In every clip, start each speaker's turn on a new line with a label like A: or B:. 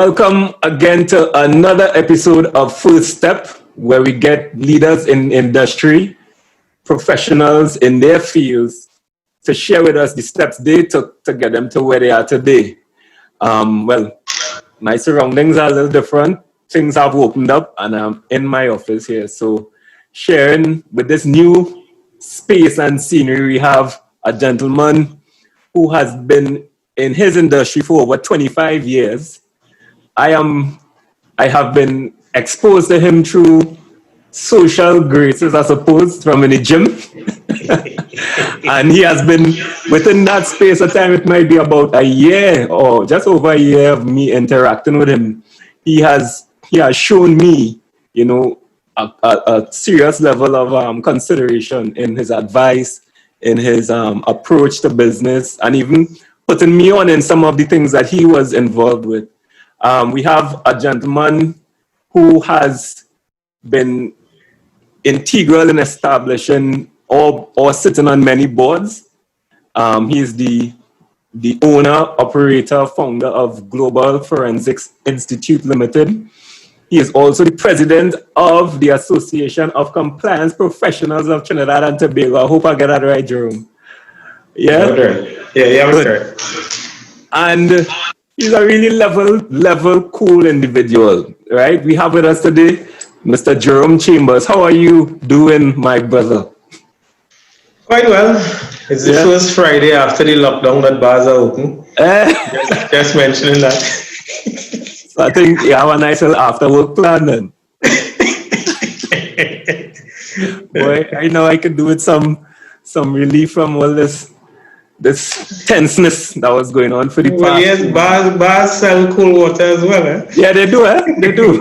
A: Welcome again to another episode of First Step, where we get leaders in industry, professionals in their fields, to share with us the steps they took to get them to where they are today. Well, my surroundings are a little different. Things have opened up, and I'm in my office here. So, sharing with this new space and scenery, we have a gentleman who has been in his industry for over 25 years. I have been exposed to him through social graces, I suppose, from in the gym. And he has been within that space of time. It might be about a year or just over a year of me interacting with him. He has shown me, a serious level of consideration in his advice, in his approach to business, and even putting me on in some of the things that he was involved with. We have a gentleman who has been integral in establishing or sitting on many boards. He is the owner, operator, founder of Global Forensics Institute Limited. He is also the president of the Association of Compliance Professionals of Trinidad and Tobago. I hope I get that right, Jerome. Yeah?
B: Yeah,
A: Good. And he's a really level, cool individual, right? We have with us today Mr. Jerome Chambers. How are you doing, my brother?
B: Quite well. It's the first Friday after the lockdown that bars are open. Just mentioning that.
A: So I think you have a nice little after-work plan then. Boy, I know I could do with some relief from all this tenseness that was going on for the past.
B: Well, yes, bars sell cool water as well.
A: Yeah, they do, They do.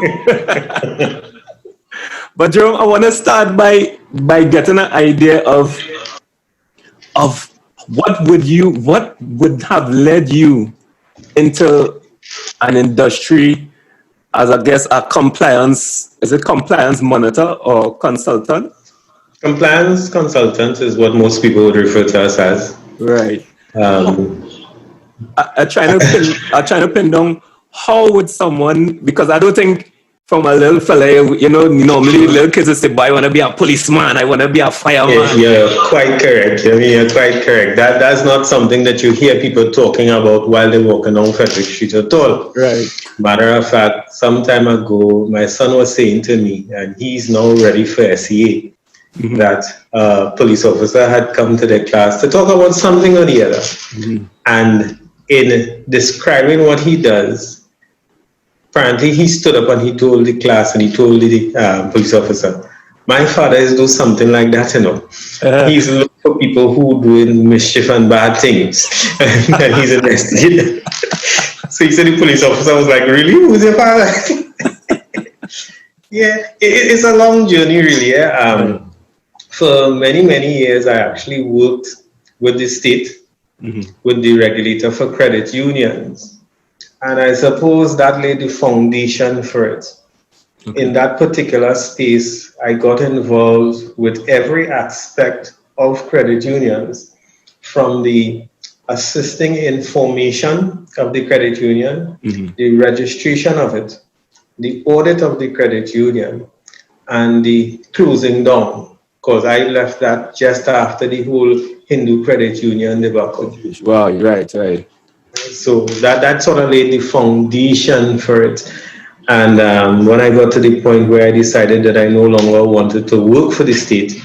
A: But Jerome, I want to start by getting an idea of what would have led you into an industry as, I guess, a compliance monitor or consultant?
B: Compliance consultant is what most people would refer to us as.
A: Right. I'm trying to pin down how would someone, because I don't think from a little fella, normally little kids will say, boy, I want to be a policeman, I want to be a fireman.
B: Yeah, you're quite correct. You're quite correct. That's not something that you hear people talking about while they're walking down Frederick Street at all.
A: Right.
B: Matter of fact, some time ago, my son was saying to me, and he's now ready for SEA, that a police officer had come to their class to talk about something or the other. And in describing what he does, apparently he stood up and he told the class and he told the police officer, my father is doing something like that, He's looking for people who doing mischief and bad things. And he's investigating. So he said the police officer was like, really? Who's your father? Yeah, it's a long journey, really. Yeah? For many, many years, I actually worked with the state, with the regulator for credit unions. And I suppose that laid the foundation for it. Okay. In that particular space, I got involved with every aspect of credit unions, from the assisting in formation of the credit union, the registration of it, the audit of the credit union, and the closing down, because I left that just after the whole Hindu credit union debacle.
A: Wow, right.
B: So that sort of laid the foundation for it. And when I got to the point where I decided that I no longer wanted to work for the state,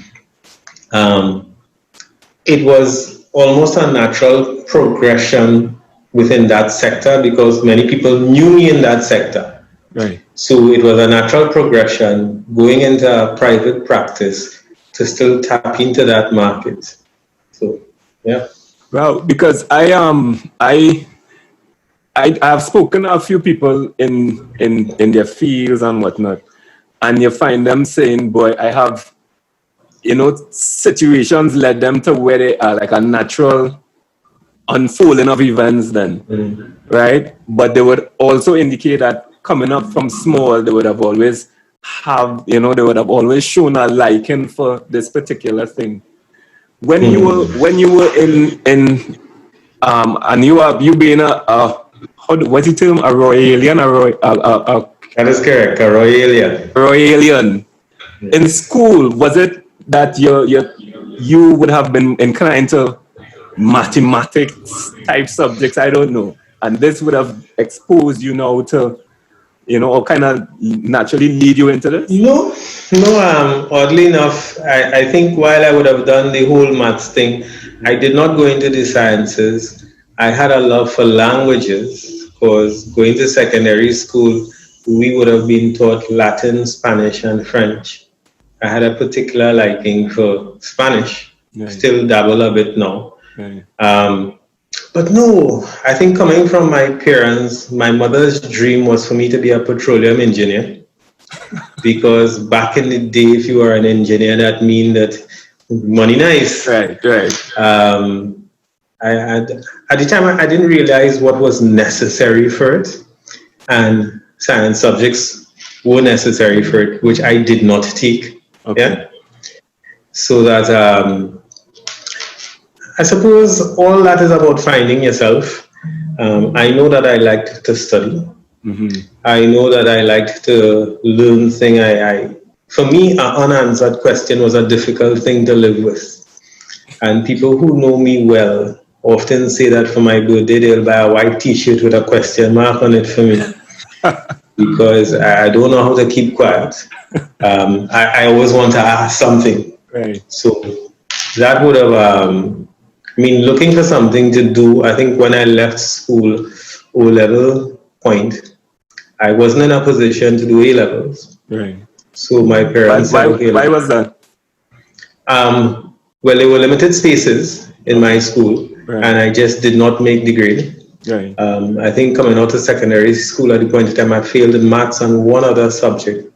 B: it was almost a natural progression within that sector, because many people knew me in that sector.
A: Right.
B: So it was a natural progression going into a private practice to still tap into that market. So, yeah.
A: Well, because I've spoken to a few people in their fields and whatnot, and you find them saying, boy, I have, situations led them to where they are, like a natural unfolding of events then, right? But they would also indicate that coming up from small, they would have always shown a liking for this particular thing. When you were in and you being a what's the term? A Royalian,
B: That is correct, a Royalian.
A: Royalian. In school, was it that you would have been inclined to mathematics type subjects? I don't know, and this would have exposed you now to, or kind of naturally lead you into this?
B: No, no. Oddly enough, I think while I would have done the whole maths thing, I did not go into the sciences. I had a love for languages because going to secondary school, we would have been taught Latin, Spanish, and French. I had a particular liking for Spanish.
A: Right.
B: Still dabble a bit now.
A: Right.
B: But no, I think coming from my parents, my mother's dream was for me to be a petroleum engineer. Because back in the day, if you were an engineer, that mean that money nice.
A: Right.
B: At the time, I didn't realize what was necessary for it. And science subjects were necessary for it, which I did not take.
A: Okay.
B: Yeah. So that I suppose all that is about finding yourself. I know that I liked to study.
A: Mm-hmm.
B: I know that I liked to learn things. For me, an unanswered question was a difficult thing to live with. And people who know me well often say that for my birthday, they'll buy a white t-shirt with a question mark on it for me. Because I don't know how to keep quiet. I always want to ask something.
A: Right.
B: So that would have, looking for something to do. I think when I left school, O-level point, I wasn't in a position to do A-levels.
A: Right.
B: So my parents
A: Why
B: was
A: that?
B: Well, there were limited spaces in my school,
A: right.
B: And I just did not make the grade.
A: Right.
B: I think coming out of secondary school at the point in time, I failed in maths and one other subject.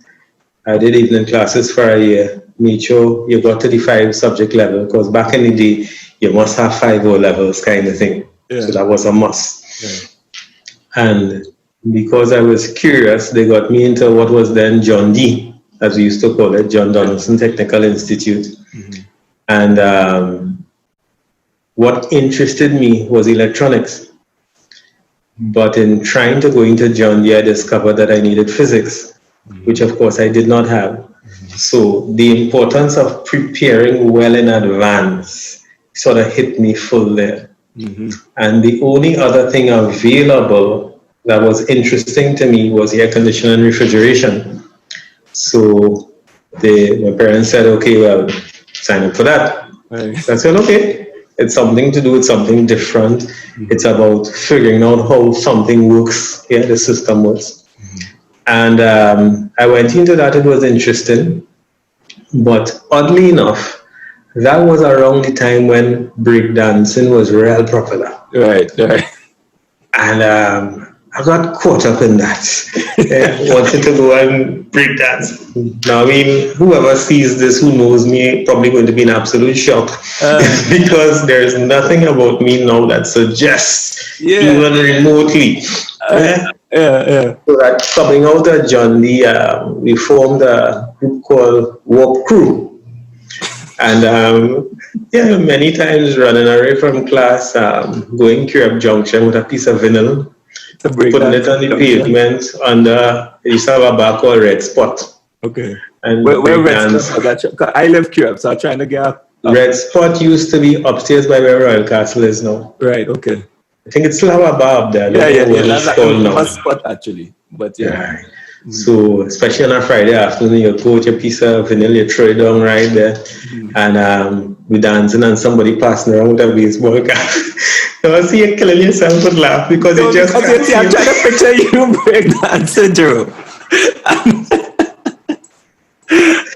B: I did evening classes for a year. Made sure you got to the 5 subject level, because back in the day, you must have 5 O-levels kind of thing.
A: Yeah.
B: So that was a must.
A: Yeah.
B: And because I was curious, they got me into what was then John D, as we used to call it, John Donaldson Technical Institute.
A: Mm-hmm.
B: And what interested me was electronics. But in trying to go into John D, I discovered that I needed physics, mm-hmm. which of course I did not have. Mm-hmm. So the importance of preparing well in advance sort of hit me full there. Mm-hmm. And the only other thing available that was interesting to me was air conditioning and refrigeration. So my parents said, okay, well, sign up for that. Right. So I said, okay, it's something to do with something different. Mm-hmm. It's about figuring out how something works, the system works. Mm-hmm. And I went into that. It was interesting. But oddly enough, that was around the time when breakdancing was real popular.
A: Right.
B: And I got caught up in that. Wanted to go and breakdance. Now, whoever sees this, who knows me, probably going to be in absolute shock. Because there's nothing about me now that suggests, even remotely.
A: Yeah.
B: So that coming out of John D, we formed a group called Warp Crew. And many times running away from class, going Curab Junction with a piece of vinyl, putting it on the pavement under, it used to have a bar called Red Spot.
A: Okay.
B: And
A: where Red Spot? I left Curab, so I'm trying to get up.
B: Red Spot used to be upstairs by where Royal Castle is now.
A: Right, okay.
B: I think it still have a bar up there.
A: That's like a first spot actually. But yeah.
B: Mm-hmm. So especially on a Friday afternoon, you go with your piece of vinyl, you throw it down right there, mm-hmm. and we dancing and somebody passing around with a baseball cap. I see you killing yourself with laugh because I'm
A: trying to picture you break dancing, Jerome.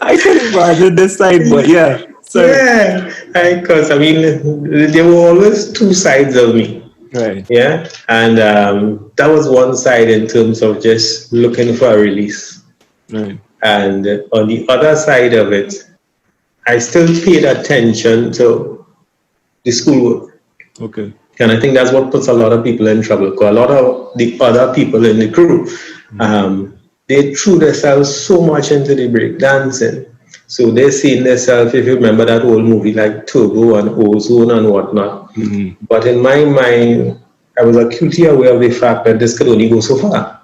A: I can imagine this side, but yeah. So.
B: Yeah, because there were always 2 sides of me.
A: Right.
B: Yeah, and that was one side in terms of just looking for a release.
A: Right.
B: And on the other side of it, I still paid attention to the schoolwork.
A: Okay.
B: And I think that's what puts a lot of people in trouble. Because a lot of the other people in the crew, they threw themselves so much into the breakdancing. So they seen themselves, if you remember that old movie like Turbo and Ozone and whatnot. Mm-hmm. But in my mind, I was acutely aware of the fact that this could only go so far.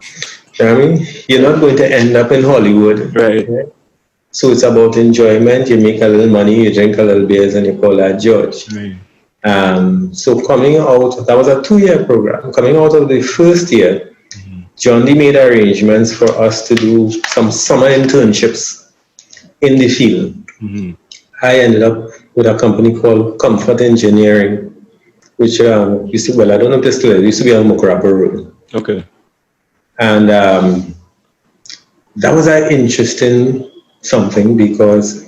B: You know what I mean? You're not going to end up in Hollywood.
A: Right.
B: So it's about enjoyment. You make a little money, you drink a little beers, and you call that George.
A: Right.
B: So coming out, that was a 2-year program. Coming out of the first year, John D made arrangements for us to do some summer internships in the field. I ended up with a company called Comfort Engineering, which used to, well, I don't know if this still is, used to be on Mukurapa Road.
A: Okay.
B: And that was an interesting something because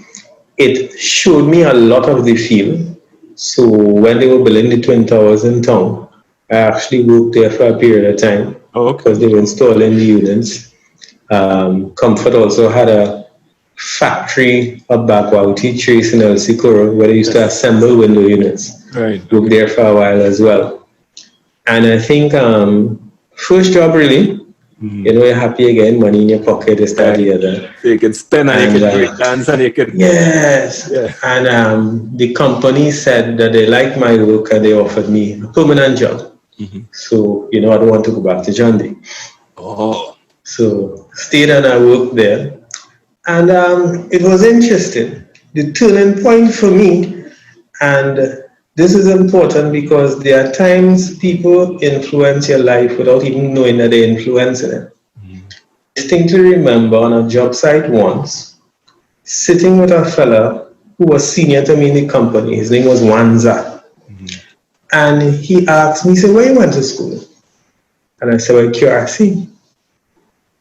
B: it showed me a lot of the field. So when they were building the Twin Towers in town, I actually worked there for a period of time because they were installing the units. Comfort also had a factory up Bakwauti, Trace in El Sicuro, where they used to assemble window units.
A: Right.
B: Worked there for a while as well. And I think first job really, you know, you're happy again, money in your pocket, this, that, the other.
A: So you can spend and you can break dance and you can...
B: Yes. Yeah. And the company said that they liked my work and they offered me a permanent job. So, you know, I don't want to go back to John D. So stayed and I worked there. And it was interesting. The turning point for me, and this is important because there are times people influence your life without even knowing that they're influencing it. I distinctly remember on a job site once, sitting with a fella who was senior to me in the company. His name was Wanza. And he asked me, he said, where you went to school? And I said, well, QRC.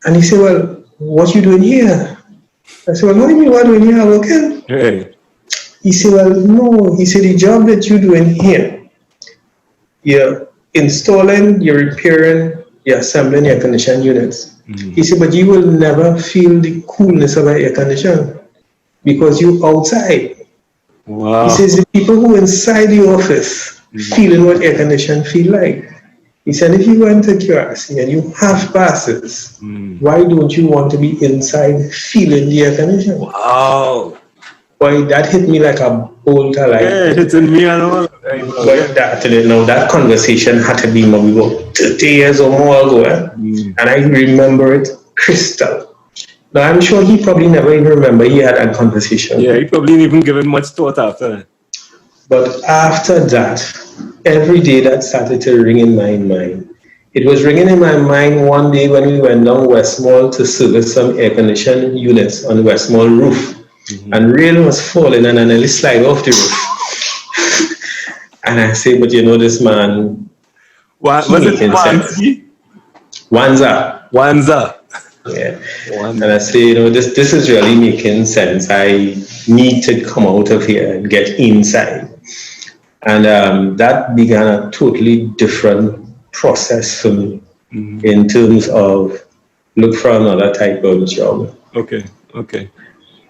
B: And he said, well, what you doing here? I said, well, what do you mean, what doing here? Working?
A: Hey.
B: He said, well, no. He said, the job that you're doing here, you're installing, you're repairing, you're assembling air conditioning units. He said, but you will never feel the coolness of an air conditioner because you're outside.
A: Wow.
B: He says, the people who are inside the office feeling what air conditioning feel like. He said, if you went to QRC and you have passes, why don't you want to be inside feeling the air conditioning?
A: Wow.
B: Boy, that hit me like a bolt of light.
A: Yeah, it's in me and all.
B: But that conversation had to be maybe about 30 years or more ago. And I remember it crystal. Now, I'm sure he probably never even remember he had that conversation.
A: Yeah, he probably didn't even give it much thought after that.
B: But after that, every day that started to ring in my mind. It was ringing in my mind one day when we went down West Mall to service some air conditioning units on West Mall roof. And rain was falling and I nearly slide off the roof. And I say, but you know this man.
A: Was it Wanza?
B: Wanza. Yeah. And I say, you know, this is really making sense. I need to come out of here and get inside. And that began a totally different process for me in terms of look for another type of job.
A: Okay.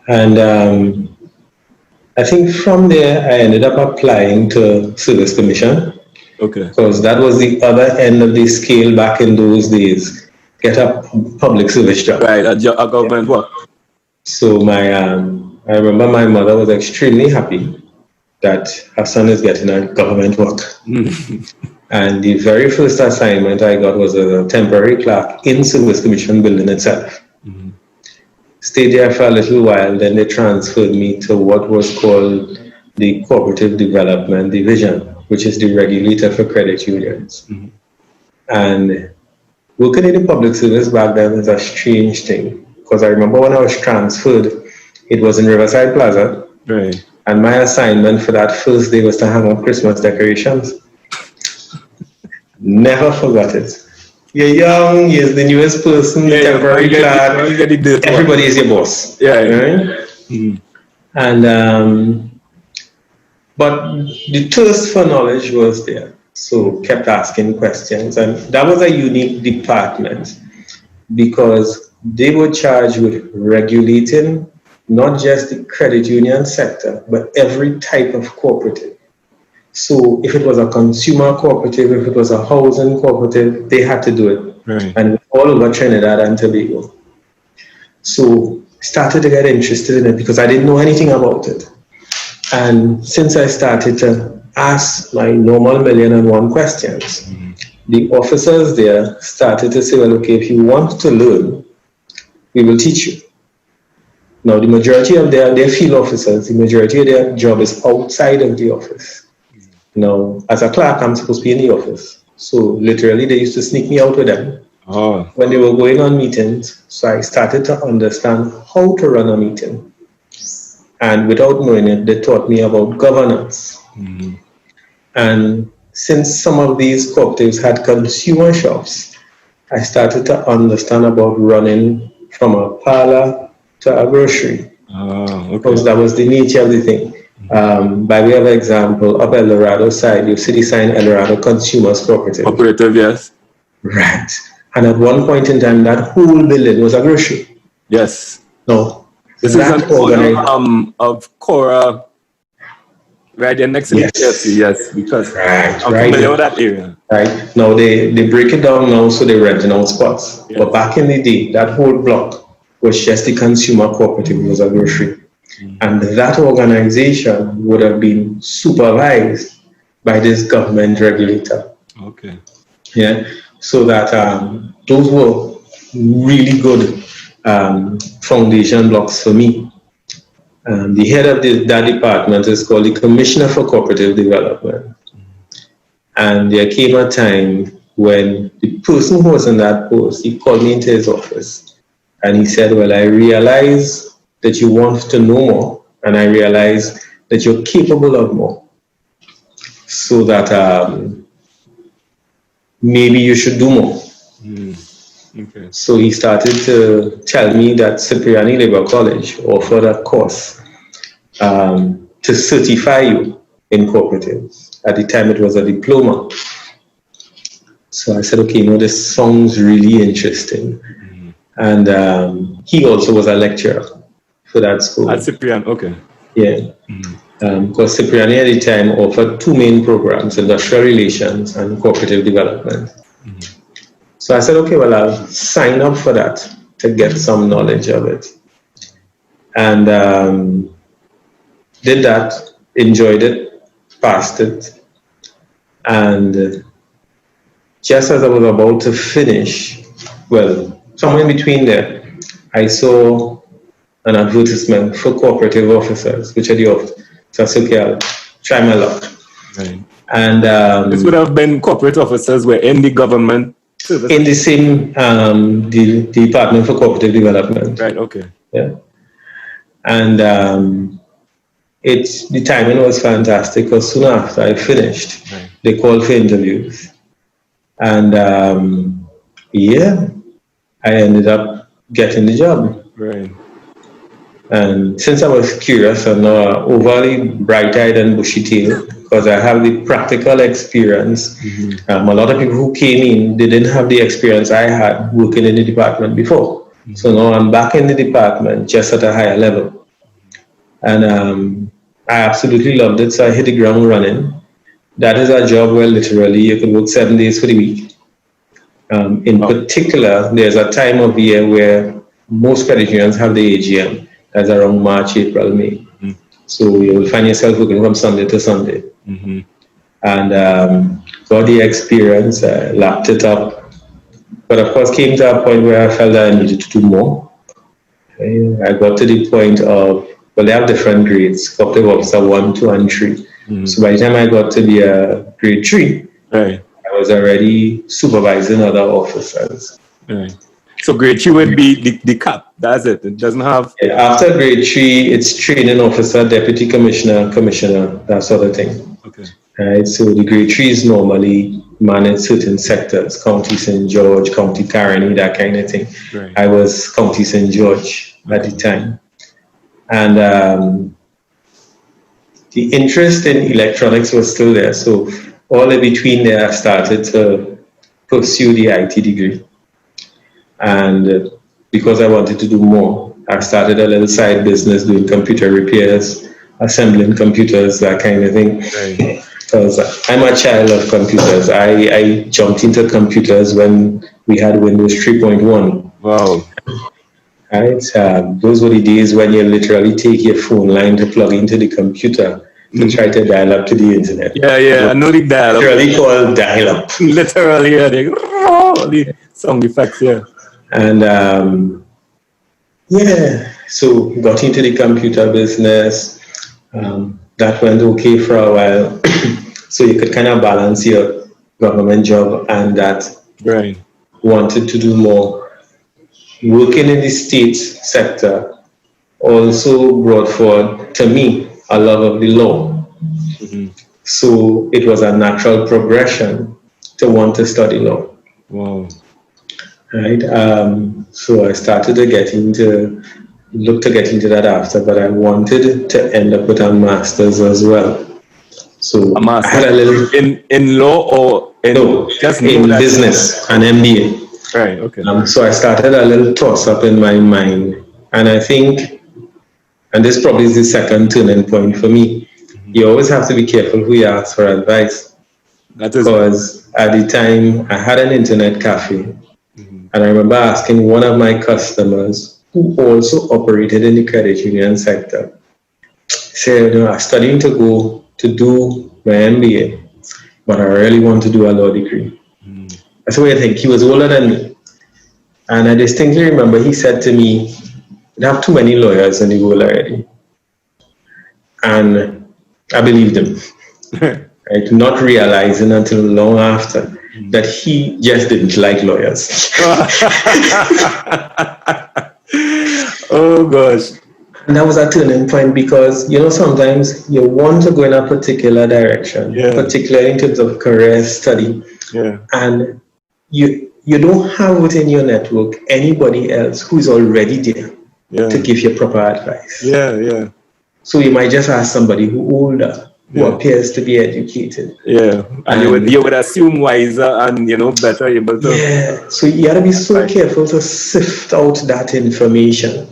B: And I think from there, I ended up applying to Service Commission. Okay. Because that was the other end of the scale back in those days. Get a public service job.
A: Right, a government work.
B: So I remember my mother was extremely happy that her son is getting a government work. And the very first assignment I got was a temporary clerk in Service Commission building itself. Stayed there for a little while, then they transferred me to what was called the Cooperative Development Division, which is the regulator for credit unions. And working in the public service back then was a strange thing, because I remember when I was transferred, it was in Riverside Plaza.
A: Right.
B: And my assignment for that first day was to hang up Christmas decorations. And forgot it. You're young, you're the newest person, temporary clad, everybody is your boss.
A: Yeah.
B: Right? And but the thirst for knowledge was there. So kept asking questions. And that was a unique department because they were charged with regulating not just the credit union sector, but every type of cooperative. So if it was a consumer cooperative, if it was a housing cooperative, they had to do it.
A: Right.
B: And all over Trinidad and Tobago. So started to get interested in it because I didn't know anything about it. And since I started to ask my normal 1,000,001 questions, the officers there started to say, well, okay, if you want to learn, we will teach you. Now, the majority of their field officers, the majority of their job is outside of the office. Now, as a clerk, I'm supposed to be in the office. So literally, they used to sneak me out with them when they were going on meetings. So I started to understand how to run a meeting. And without knowing it, they taught me about governance. And since some of these cooperatives had consumer shops, I started to understand about running from a parlor to a grocery. Because that was the nature of the thing. By way of example, up El Dorado side, you see the sign El Dorado Consumers Cooperative.
A: Cooperative, yes.
B: Right. And at one point in time, that whole building was a grocery.
A: Yes.
B: No.
A: This is an corner of Cora, right there next to the KFC, yes, because I'm familiar with that area.
B: Right. Now they break it down now, so they're renting out spots. Yes. But back in the day, that whole block was just the consumer cooperative, it was a grocery. And that organization would have been supervised by this government regulator.
A: Okay.
B: Yeah. So that those were really good foundation blocks for me. The head of that department is called the Commissioner for Cooperative Development. And there came a time when the person who was in that post, he called me into his office and he said, well, I realize that you want to know more, and I realize that you're capable of more. So that maybe you should do more.
A: Okay.
B: So he started to tell me that Cipriani Labour College offered a course to certify you in cooperatives. At the time, it was a diploma. So I said, okay, this sounds really interesting. And he also was a lecturer for that school.
A: At Cipriani, okay.
B: Yeah. Because Cipriani at the time offered two main programs, industrial relations and cooperative development. So I said, okay, well, I'll sign up for that to get some knowledge of it. And did that, enjoyed it, passed it. And just as I was about to finish, well, somewhere in between there, I saw an advertisement for cooperative officers, which are the officers. So I said, okay, I'll try my luck.
A: Right.
B: And
A: this would have been corporate officers were in the government service.
B: In the same the Department for Cooperative Development.
A: Right, okay.
B: Yeah. And the timing was fantastic because soon after I finished, they called for interviews. And I ended up getting the job.
A: Right.
B: And since I was curious and overly bright-eyed and bushy-tailed, because I have the practical experience, a lot of people who came in, they didn't have the experience I had working in the department before. So now I'm back in the department, just at a higher level. And I absolutely loved it, so I hit the ground running. That is a job where literally you could work 7 days for the week. In particular, there's a time of year where most credit unions have the AGM. That's around March, April, May. So you will find yourself working from Sunday to Sunday. And got the experience, lapped it up. But of course, came to a point where I felt that I needed to do more. I got to the point of, well, they have different grades, cooperative officer 1, 2, and 3. So by the time I got to be a grade 3, I was already supervising other officers.
A: Right. So grade 3 would be the cap. That's it. It doesn't have.
B: After grade 3, it's training officer, deputy commissioner, that sort of thing.
A: Okay.
B: Right. So the grade 3 is normally manage certain sectors, County St. George, County Caroni, that kind of thing.
A: Right.
B: I was County St. George at the time. And the interest in electronics was still there. So all in between there, I started to pursue the IT degree. And because I wanted to do more, I started a little side business doing computer repairs, assembling computers, that kind of thing. Because I'm a child of computers. I jumped into computers when we had Windows 3.1.
A: Wow.
B: Right? Those were the days when you literally take your phone line to plug into the computer to try to dial up to the internet.
A: I know the dial up.
B: Literally called dial up.
A: Literally, the sound effects,
B: And so got into the computer business. That went okay for a while. So you could kind of balance your government job and that.
A: Right.
B: Wanted to do more. Working in the state sector also brought forward to me a love of the law. So it was a natural progression to want to study law.
A: Wow.
B: Right. So I started to get into that after, but I wanted to end up with a master's as well. So
A: a master's
B: I had a little
A: in law or
B: just in business, an MBA.
A: Right. Okay.
B: So I started a little toss up in my mind, and I think, and this probably is the second turning point for me. You always have to be careful who you ask for advice. Because at the time I had an internet cafe, and I remember asking one of my customers who also operated in the credit union sector, said, I'm studying to go to do my MBA, but I really want to do a law degree. That's what I think. He was older than me. And I distinctly remember he said to me, we have too many lawyers in the world already. And I believed him. Right? Not realizing until long after that he just didn't like lawyers.
A: Oh gosh.
B: And that was a turning point because, sometimes you want to go in a particular direction, particularly in terms of career study. And you don't have within your network anybody else who is already there to give you proper advice. So you might just ask somebody who older, who appears to be educated.
A: And you would assume wiser and better able to.
B: So you gotta be so careful to sift out that information.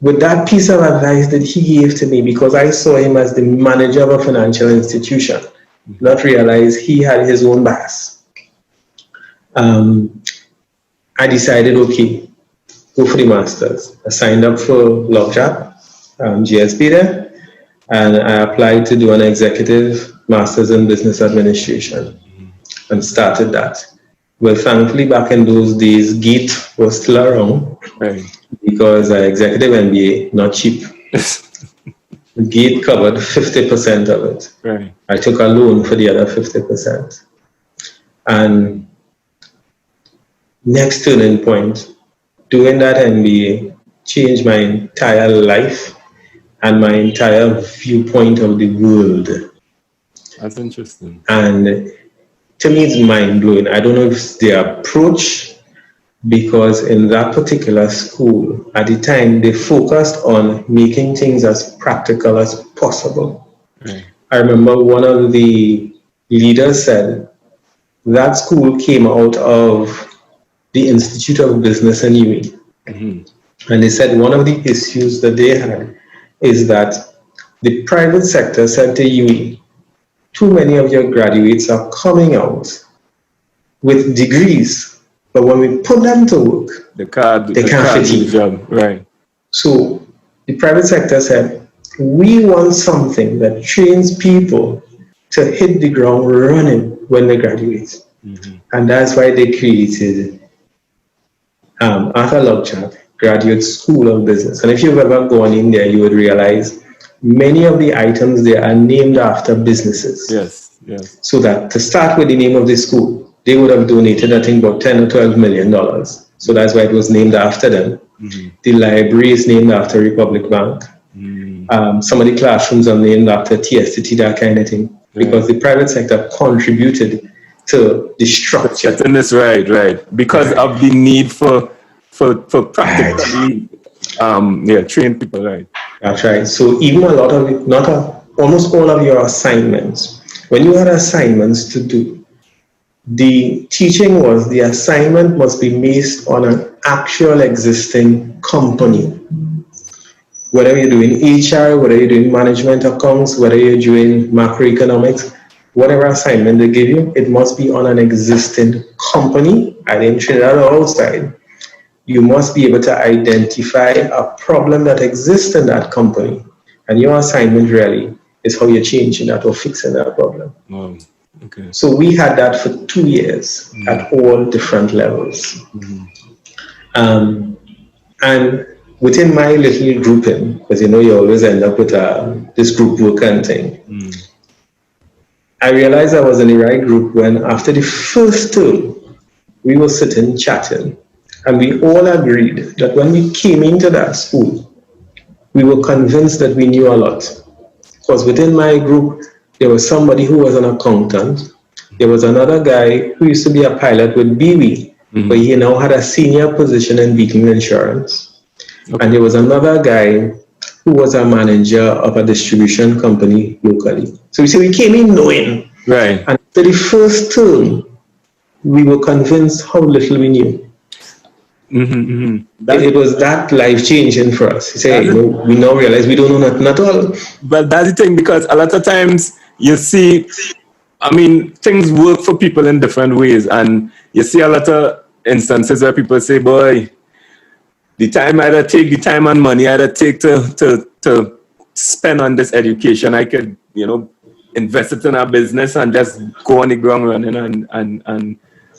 B: With that piece of advice that he gave to me, because I saw him as the manager of a financial institution, not realize he had his own bias. I decided, okay, go for the masters. I signed up for LogChat, GSP there, and I applied to do an executive master's in business administration and started that. Well, thankfully, back in those days, GATE was still around because executive MBA, not cheap. GATE covered 50% of it. I took a loan for the other 50%. And next turning point, doing that MBA changed my entire life and my entire viewpoint of the world.
A: That's interesting.
B: And to me, it's mind-blowing. I don't know if it's the approach, because in that particular school, at the time, they focused on making things as practical as possible. I remember one of the leaders said, that school came out of the Institute of Business in UE. And they said one of the issues that they had is that the private sector said to UE, too many of your graduates are coming out with degrees, but when we put them to work, they can't fit in.
A: Job.
B: So the private sector said, we want something that trains people to hit the ground running when they graduate. And that's why they created after LogChat, Graduate School of Business. And if you've ever gone in there, you would realize many of the items there are named after businesses. So that to start with the name of the school, they would have donated, I think, about $10 or $12 million. So that's why it was named after them. The library is named after Republic Bank. Some of the classrooms are named after TSTT, that kind of thing. Because the private sector contributed to the structure.
A: That's right. Because of the need for practically train people, right?
B: That's right. So even a lot of almost all of your assignments, when you had assignments to do, the teaching was the assignment must be based on an actual existing company. Whether you're doing HR, whether you're doing management accounts, whether you're doing macroeconomics, whatever assignment they give you, it must be on an existing company, either in Trinidad or outside. You must be able to identify a problem that exists in that company. And your assignment really is how you're changing that or fixing that problem.
A: Wow. Okay.
B: So we had that for 2 years at all different levels. And within my little grouping, because you always end up with this group work and thing, I realized I was in the right group when after the first term, we were sitting chatting, and we all agreed that when we came into that school, we were convinced that we knew a lot. Because within my group, there was somebody who was an accountant. There was another guy who used to be a pilot with BW, but he now had a senior position in Beacon Insurance. Okay. And there was another guy who was a manager of a distribution company locally. So we came in knowing.
A: Right.
B: And after the first term, we were convinced how little we knew. It was that life-changing for us. We now realize we don't know nothing at all.
A: But that's the thing, because a lot of times you see, things work for people in different ways, and you see a lot of instances where people say, boy, the time I take, the time and money I take to spend on this education, I could, invest it in a business and just go on the ground running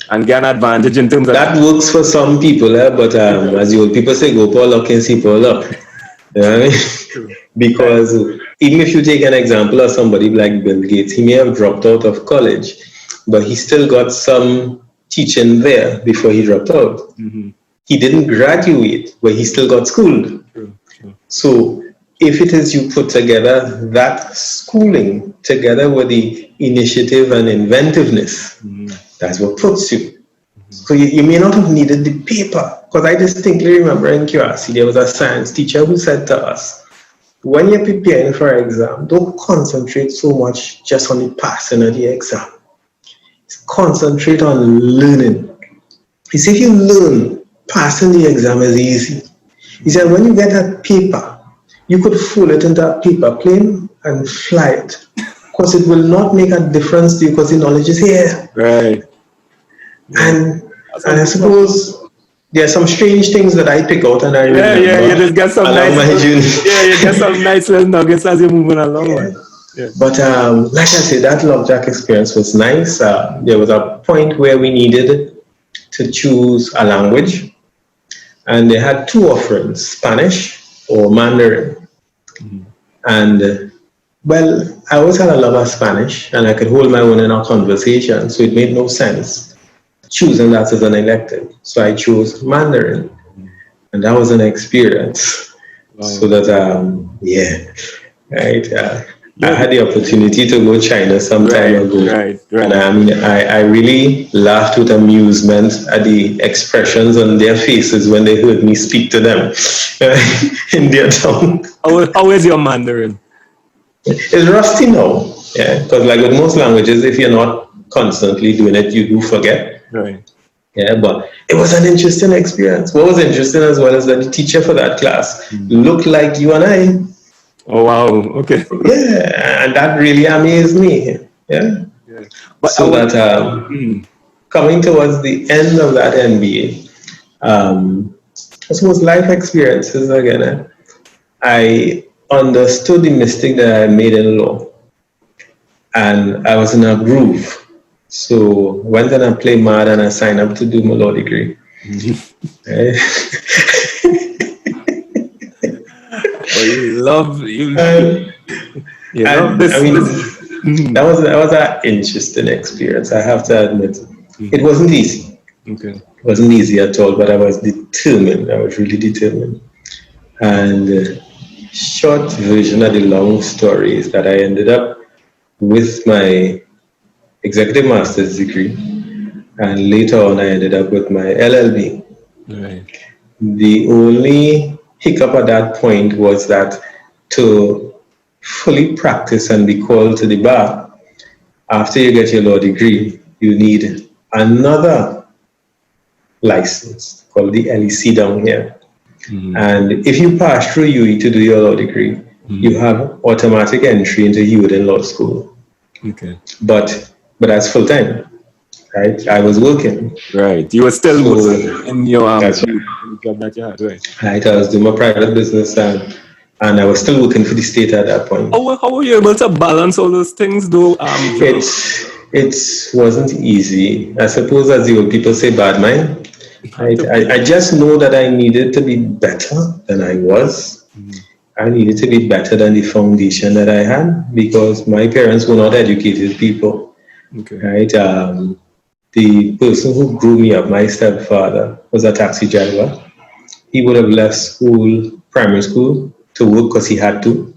A: and get an advantage in terms of
B: that. Works for some people, but as the old people say, go Paul luck and see Paul luck. You know what I mean? Because even if you take an example of somebody like Bill Gates, he may have dropped out of college, but he still got some teaching there before he dropped out. He didn't graduate, but he still got schooled. True. So if it is you put together that schooling together with the initiative and inventiveness, that's what puts you. So you may not have needed the paper, because I distinctly remember in QRC there was a science teacher who said to us, when you're preparing for an exam, don't concentrate so much just on the passing of the exam. Concentrate on learning. He said, if you learn, passing the exam is easy. He said, when you get that paper, you could fold it into a paper plane and fly it, because it will not make a difference to you because the knowledge is here.
A: Right.
B: And I suppose there are some strange things that I pick out and I remember.
A: You just get some nice. You get some nice little nuggets as you're moving along.
B: Yeah. But like I said, that Lovejack experience was nice. There was a point where we needed to choose a language, and they had two offerings, Spanish or Mandarin. And I always had a love of Spanish, and I could hold my own in our conversation, so it made no sense choosing that as an elective. So I chose Mandarin, and that was an experience. Wow. So that I had the opportunity to go to China some time ago. Right. And I really laughed with amusement at the expressions on their faces when they heard me speak to them in their tongue.
A: How is your Mandarin?
B: It's rusty now, because like with most languages, if you're not constantly doing it, you do forget.
A: Right.
B: Yeah, but it was an interesting experience. What was interesting as well is that the teacher for that class looked like you and I.
A: Oh, wow. Okay.
B: Yeah, and that really amazed me. Yeah. But so coming towards the end of that MBA, I suppose life experiences again. I understood the mistake that I made in law, and I was in a groove. So went and I played mad and I signed up to do my law degree.
A: You love this.
B: That was an interesting experience, I have to admit. It wasn't easy.
A: Okay.
B: It wasn't easy at all, but I was determined. I was really determined. And short version of the long story is that I ended up with my executive master's degree, and later on I ended up with my LLB.
A: Right.
B: The only hiccup at that point was that to fully practice and be called to the bar, after you get your law degree, you need another license called the LEC down here. And if you pass through UE to do your law degree, you have automatic entry into Hewden Law School.
A: Okay.
B: But that's full time, right? I was working.
A: Right. You were still working in your job that you had, right?
B: Right. I was doing my private business, and and I was still working for the state at that point.
A: How were you able to balance all those things, though?
B: It wasn't easy. I suppose, as the old people say, bad mind. I just know that I needed to be better than I was. I needed to be better than the foundation that I had, because my parents were not educated people.
A: Okay.
B: Right? The person who grew me up, my stepfather, was a taxi driver. He would have left school, primary school, to work because he had to.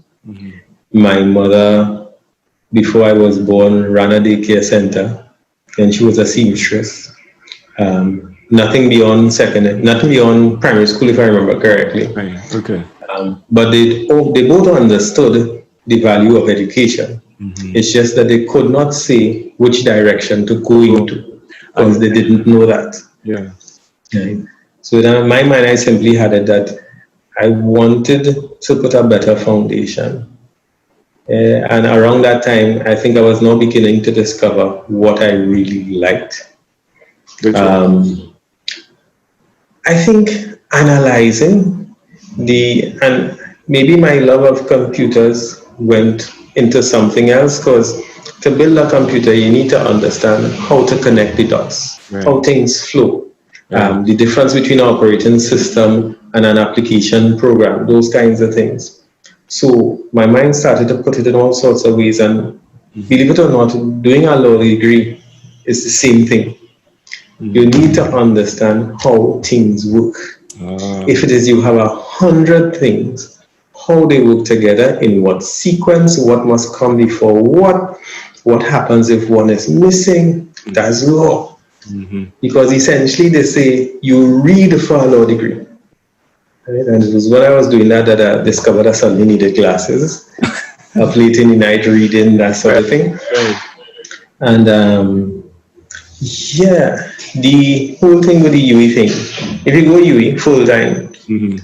B: My mother, before I was born, ran a daycare center, and she was a seamstress. Nothing beyond primary school, if I remember correctly.
A: Right. Okay.
B: But they both understood the value of education. It's just that they could not say which direction to go into, because they didn't know that.
A: Yeah.
B: Right? So in my mind, I simply had it that I wanted to put a better foundation. And around that time, I think I was now beginning to discover what I really liked. I think analyzing and maybe my love of computers went into something else, because to build a computer, you need to understand how to connect the dots, how things flow, the difference between an operating system and an application program, those kinds of things. So my mind started to put it in all sorts of ways, and believe it or not, doing a law degree is the same thing. You need to understand how things work. If it is you have 100 things, how they work together, in what sequence, what must come before what happens if one is missing, that's law. Because essentially they say you read for a law degree. Right? And it was when I was doing that I discovered I suddenly needed glasses. Up late in the night reading, that sort of thing. And the whole thing with the UE thing, if you go UE full time,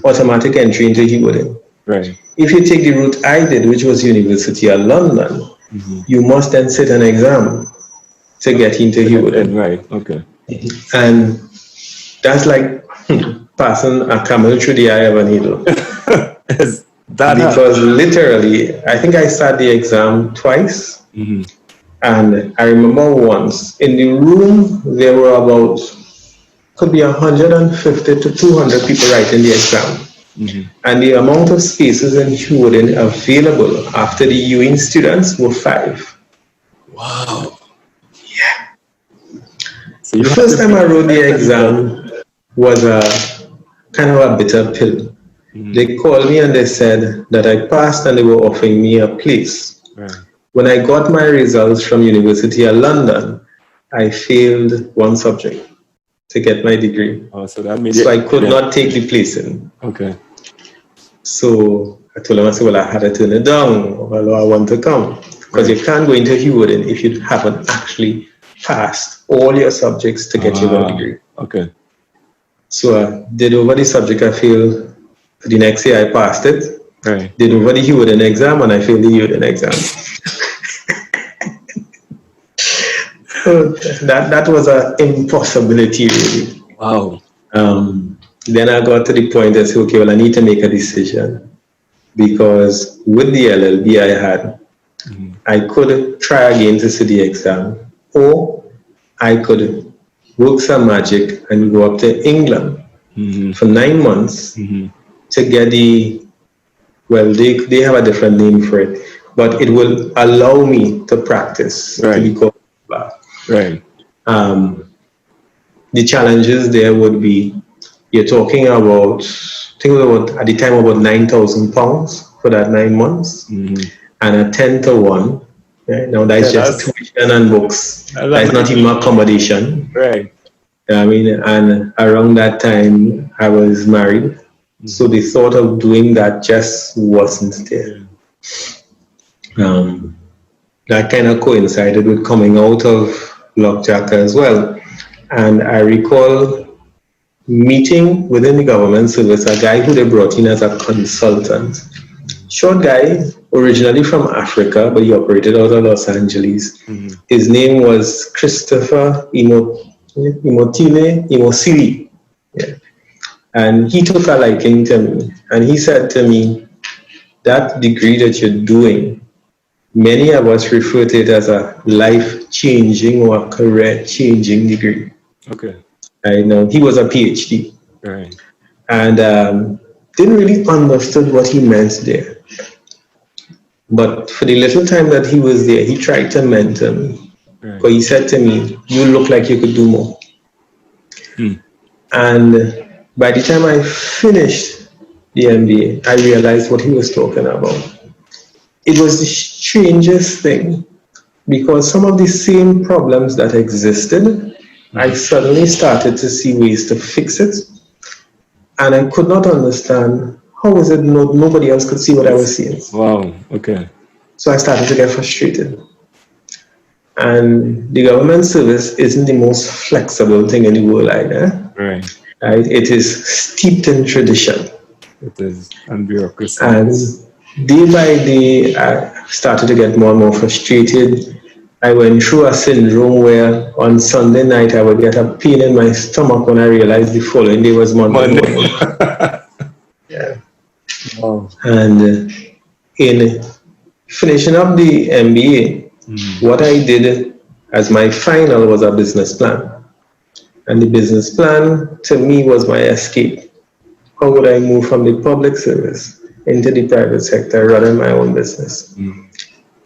B: automatic entry into Hewden.
A: Right.
B: If you take the route I did, which was University of London, you must then sit an exam to get into Hewden.
A: Right. Okay.
B: And that's like passing a camel through the eye of a needle. Because literally, I think I sat the exam twice. And I remember once in the room, there were could be 150 to 200 people writing the exam. And the amount of spaces in Hewden available after the UE students were 5.
A: Wow.
B: Yeah. So the first time I wrote the exam was a kind of a bitter pill. They called me and they said that I passed and they were offering me a place. When I got my results from University of London, I failed one subject to get my degree.
A: So that made
B: I could not take the place in.
A: Okay.
B: So I told them, I said, well, I had to turn it down. Well, I want to come. Because you can't go into Hewden if you haven't actually passed all your subjects to get your degree.
A: Okay.
B: So I did over the subject, I failed. The next year I passed it.
A: Right.
B: Did over the Hewden exam and I failed the Hewden exam. So that was an impossibility, really.
A: Wow.
B: Then I got to the point I said, okay, well, I need to make a decision, because with the LLB I had, I could try again to sit the exam, or I could work some magic and go up to England for 9 months to get they have a different name for it, but it will allow me to practice to become back.
A: Right.
B: The challenges there would be, you're talking about, at the time about £9,000 for that 9 months, and a 10 to 1. Right? Now that's just tuition and books. That's not even accommodation.
A: Right.
B: I mean, and around that time I was married, so the thought of doing that just wasn't there. That kind of coincided with coming out of Lockjack as well. And I recall meeting within the government service a guy who they brought in as a consultant. Short guy, originally from Africa, but he operated out of Los Angeles. His name was Christopher Imosili. Yeah. And he took a liking to me. And he said to me, that degree that you're doing, many of us refer to it as a life-changing or career-changing degree.
A: Okay.
B: I know he was a PhD,
A: Right.
B: and didn't really understood what he meant there. But for the little time that he was there, he tried to mentor me.
A: Right.
B: But he said to me, "You look like you could do more."
A: Hmm.
B: And by the time I finished the MBA, I realized what he was talking about. It was the strangest thing because some of the same problems that existed, I suddenly started to see ways to fix it. And I could not understand how is it nobody else could see what I was seeing.
A: Wow. Okay.
B: So I started to get frustrated. And the government service isn't the most flexible thing in the world either.
A: Right.
B: Right? It is steeped in tradition.
A: It is, and bureaucracy.
B: And day by day, I started to get more and more frustrated. I went through a syndrome where on Sunday night I would get a pain in my stomach when I realized the following day was Monday morning. Yeah.
A: Wow.
B: And in finishing up the MBA, what I did as my final was a business plan. And the business plan to me was my escape. How would I move from the public service into the private sector, running my own business?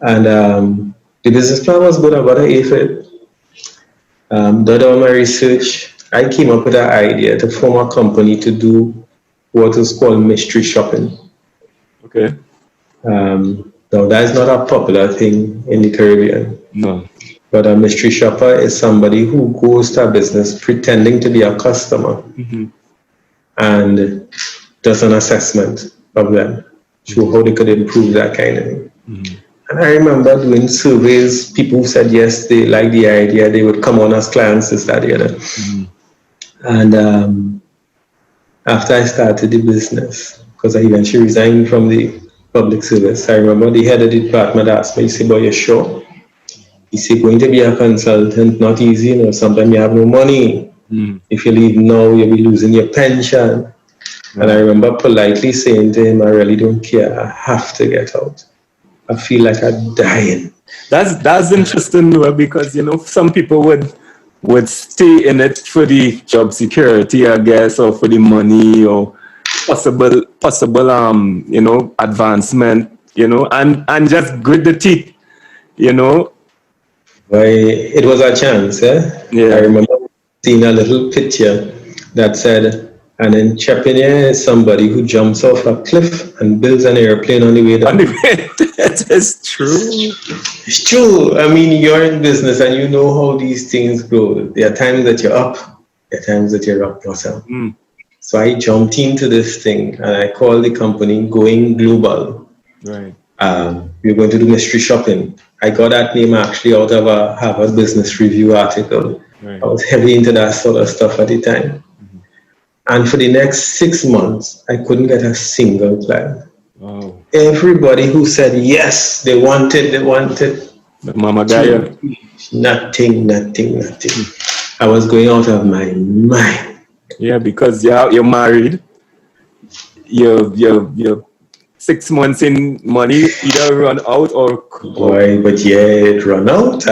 B: And the business plan was good. I got an A for it. Did all my research. I came up with an idea to form a company to do what is called mystery shopping.
A: Okay.
B: Now, that is not a popular thing in the Caribbean.
A: No.
B: But a mystery shopper is somebody who goes to a business pretending to be a customer and does an assessment of them, show how they could improve that kind of thing. And I remember doing surveys, people who said yes, they liked the idea, they would come on as clients, this, that, the other. And after I started the business, because I eventually resigned from the public service, I remember the head of the department asked me, he said, "But you're sure?" He said, "Going to be a consultant, not easy, you know, sometimes you have no money. If you leave now, you'll be losing your pension." And I remember politely saying to him, "I really don't care, I have to get out. I feel like I'm dying."
A: That's interesting though, because you know some people would stay in it for the job security, I guess, or for the money or possible you know, advancement, you know, and just grit the teeth, you know.
B: It was a chance, eh?
A: Yeah.
B: I remember seeing a little picture that said, "An entrepreneur is somebody who jumps off a cliff and builds an airplane on the way down."
A: That is true.
B: It's true. I mean, you're in business and you know how these things go. There are times that you're up, there are times that you're up yourself. So I jumped into this thing and I called the company Going Global.
A: Right.
B: We were going to do mystery shopping. I got that name actually out of a Harvard Business Review article.
A: Right.
B: I was heavy into that sort of stuff at the time. And for the next 6 months, I couldn't get a single client.
A: Wow.
B: Everybody who said yes, they wanted.
A: The Mama Gaia.
B: Nothing. I was going out of my mind.
A: Yeah, because you're married. You're 6 months in, money either run out or
B: Boy, but yeah, it run out.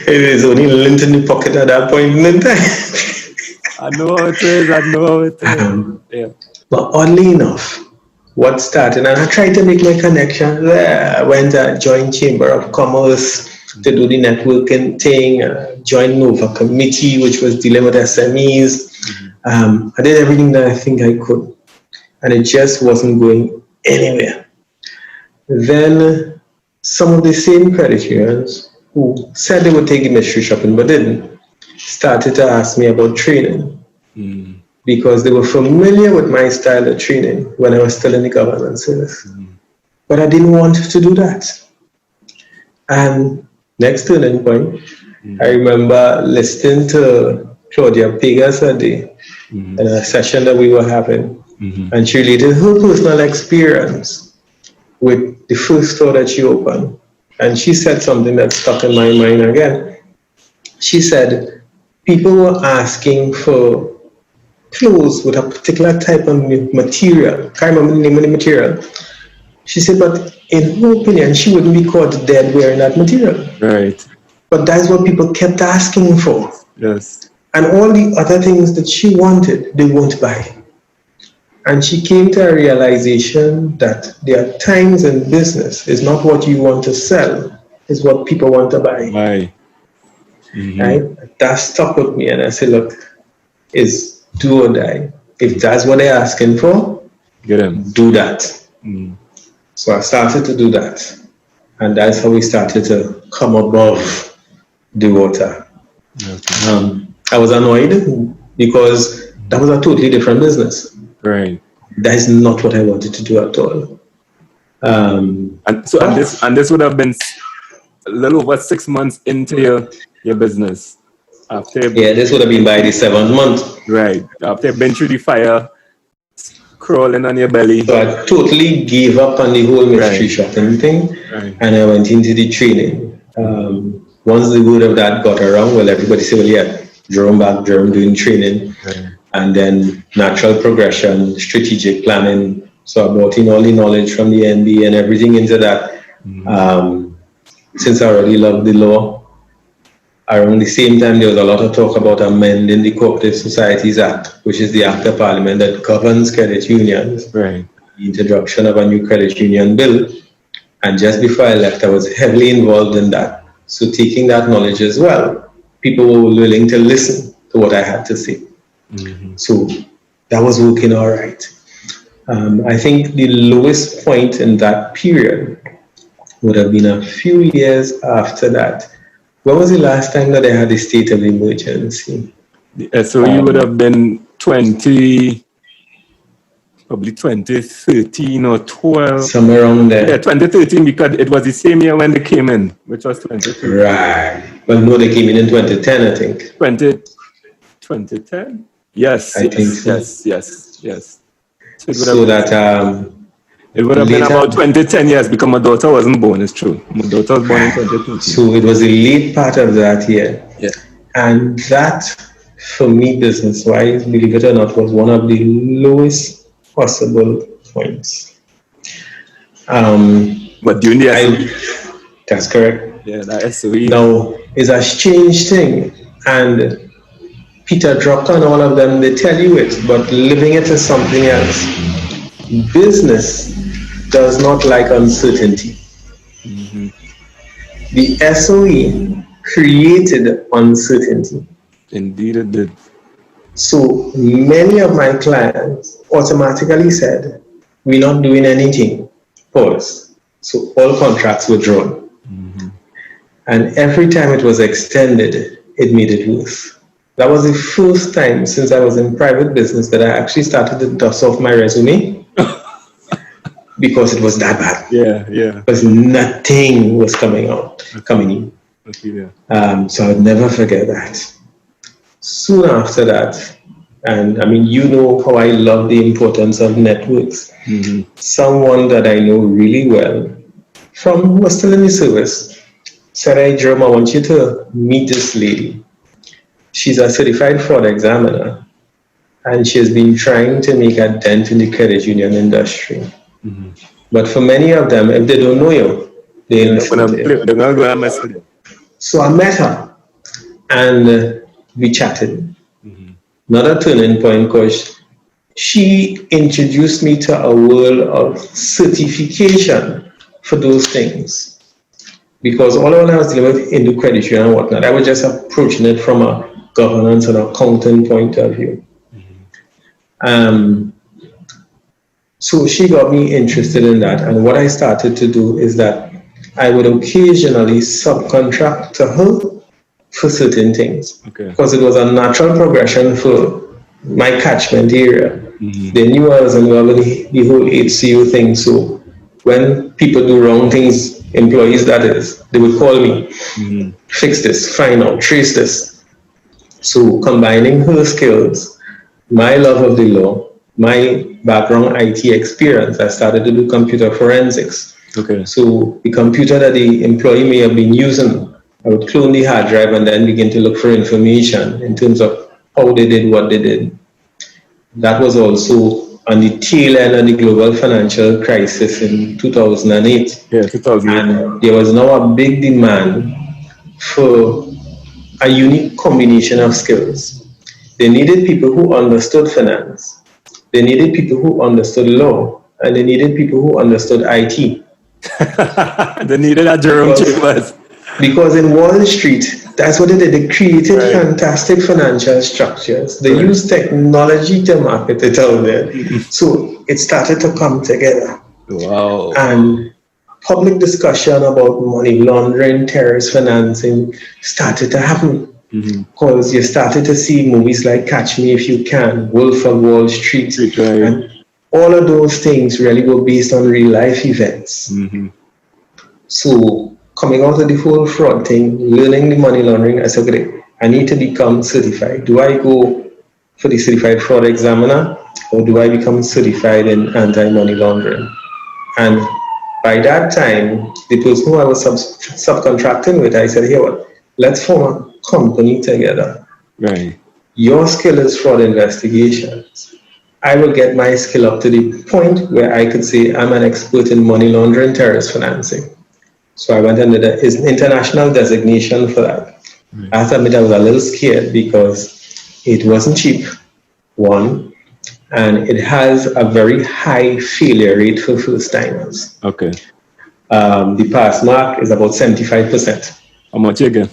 B: It is only lint in the pocket at that point in time.
A: I know how it is. Yeah.
B: But oddly enough, what started, and I tried to make my connection there. I went to join Chamber of Commerce to do the networking thing, joined Nova Committee, which was dealing with SMEs. I did everything that I think I could, and it just wasn't going anywhere. Then some of the same credit unions who said they would take the mystery shopping but didn't, started to ask me about training. Because they were familiar with my style of training when I was still in the government service. But I didn't want to do that. And next turning point, I remember listening to Claudia Pegasade in a session that we were having. And she related her personal experience with the first store that she opened. And she said something that stuck in my mind again. She said, people were asking for clothes with a particular type of material. Can't remember the name of the material. She said, but in her opinion, she wouldn't be caught dead wearing that material.
A: Right.
B: But that's what people kept asking for.
A: Yes.
B: And all the other things that she wanted, they won't buy. And she came to a realization that there are times in business, it's not what you want to sell, it's what people want to buy.
A: Right.
B: Right? That stuck with me. And I said, look, it's do or die. If that's what they're asking for,
A: Get them.
B: do that. So I started to do that. And that's how we started to come above the water.
A: Okay.
B: I was annoyed because that was a totally different business.
A: Right.
B: That is not what I wanted to do at all.
A: And this would have been a little over 6 months into your business.
B: This would have been by the 7th month.
A: Right. After you've been through the fire, crawling on your belly.
B: So I totally gave up on the whole mystery shopping thing, and I went into the training. Once the word of that got around, well, everybody said, well, yeah, Jerome doing training, and then natural progression, strategic planning. So I brought in all the knowledge from the NB and everything into that. Since I already loved the law, around the same time, there was a lot of talk about amending the Cooperative Societies Act, which is the act of parliament that governs credit unions.
A: Right.
B: The introduction of a new credit union bill. And just before I left, I was heavily involved in that. So taking that knowledge as well, people were willing to listen to what I had to say. So that was working all right. I think the lowest point in that period would have been a few years after that. When was the last time that I had a state of emergency?
A: So you would have been probably 2013 or 12.
B: Somewhere around there.
A: Yeah, 2013, because it was the same year when they came in, which was 2013.
B: Right. Well, no, they came in 2010, I think.
A: 2010? Yes.
B: I think so.
A: Yes.
B: So
A: it would have been about 2010 years because my daughter wasn't born, it's true. My daughter was born in 2013.
B: So it was the late part of that year.
A: Yeah.
B: And that, for me, business-wise, believe it or not, was one of the lowest possible points.
A: But during the SOE?
B: That's correct.
A: Yeah, that SOE.
B: Now, it's a strange thing. And Peter Drucker and all of them, they tell you it, but living it is something else. Business does not like uncertainty. The SOE created uncertainty.
A: Indeed it did.
B: So many of my clients automatically said, we're not doing anything. Pause. So all contracts were drawn. And every time it was extended, it made it worse. That was the first time since I was in private business that I actually started to dust off my resume. Because it was that bad.
A: Yeah.
B: Because nothing was coming in. So I would never forget that. Soon after that, and I mean, you know how I love the importance of networks. Someone that I know really well, who was still in the service, said, hey, Jerome, I want you to meet this lady. She's a certified fraud examiner, and she has been trying to make a dent in the credit union industry. But for many of them, if they don't know you, they listen to you. So I met her and we chatted. Not a turning point, because she introduced me to a world of certification for those things. Because all when I was dealing with in the credit union and whatnot, I was just approaching it from a governance and accounting point of view. So she got me interested in that. And what I started to do is that I would occasionally subcontract to her for certain things. Because it was a natural progression for my catchment area. They knew I was involved in the whole HCU thing. So when people do wrong things, employees that is, they would call me, fix this, find out, trace this. So combining her skills, my love of the law, my background IT experience, I started to do computer forensics. So the computer that the employee may have been using, I would clone the hard drive and then begin to look for information in terms of how they did what they did. That was also on the tail end of the global financial crisis in 2008.
A: Yeah, 2008.
B: And there was now a big demand for a unique combination of skills. They needed people who understood finance, they needed people who understood law, and they needed people who understood IT.
A: They needed a Jerome
B: Because,
A: Chambers.
B: because in Wall Street, that's what they did. They created
A: Right.
B: fantastic financial structures. They
A: Right.
B: used technology to market it out there. So it started to come together.
A: Wow.
B: And public discussion about money laundering, terrorist financing started to happen. Because you started to see movies like Catch Me If You Can, Wolf of Wall Street,
A: Right.
B: and all of those things really were based on real life events. So coming out of the whole fraud thing, learning the money laundering, I said, okay, I need to become certified. Do I go for the certified fraud examiner, or do I become certified in anti-money laundering? And by that time, the person who I was subcontracting with, I said, here, what? Let's form a company together.
A: Right.
B: Your skill is fraud investigations. I will get my skill up to the point where I could say I'm an expert in money laundering, terrorist financing. So I went and did an international designation for that. I have to admit I was a little scared because it wasn't cheap, one, and it has a very high failure rate for first timers.
A: Okay.
B: The pass mark is about 75%.
A: How much you get?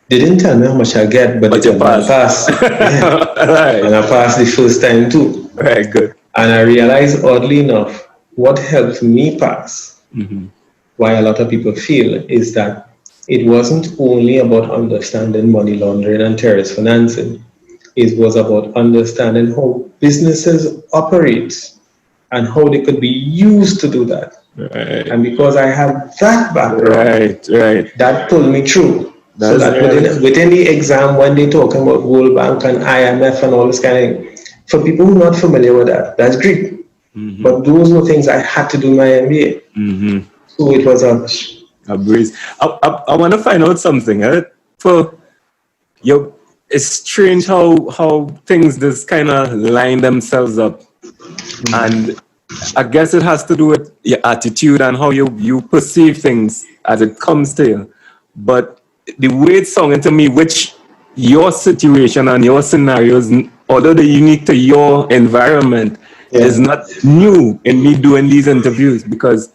B: They didn't tell me how much I get, but
A: you
B: I
A: pass.
B: passed. Yeah.
A: Right.
B: And I passed the first time too.
A: Right, good.
B: And I realized, oddly enough, what helped me pass, why a lot of people feel, is that it wasn't only about understanding money laundering and terrorist financing. It was about understanding how businesses operate and how they could be used to do that.
A: Right.
B: And because I have that background,
A: right.
B: that pulled me through.
A: That's
B: so that within the exam, when they talking about World Bank and IMF and all this kind of thing, for people who are not familiar with that, that's great. But those were things I had to do in my MBA. So it was
A: a breeze. I want to find out something. For you, it's strange how things just kind of line themselves up, and I guess it has to do with your attitude and how you perceive things as it comes to you. But the way it's sounding to me, which your situation and your scenarios, although they're unique to your environment, is not new in me doing these interviews, because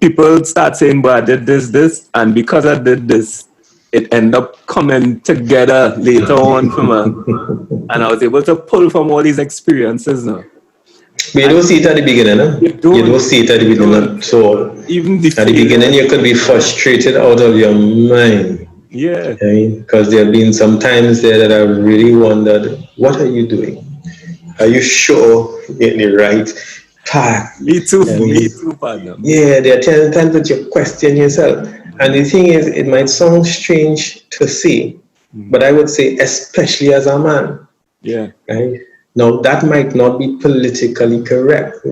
A: people start saying, but I did this, and because I did this, it ended up coming together later on and I was able to pull from all these experiences now.
B: But you don't see it at the beginning, huh? You don't see it at the beginning. So
A: even
B: at the beginning, you could be frustrated out of your mind.
A: Yeah.
B: Because there have been some times there that I really wondered, what are you doing? Are you sure you're in the right path?
A: Me too, partner.
B: Yeah, there are times that you question yourself. And the thing is, it might sound strange to say, but I would say, especially as a man.
A: Yeah.
B: Right? Now, that might not be politically correct,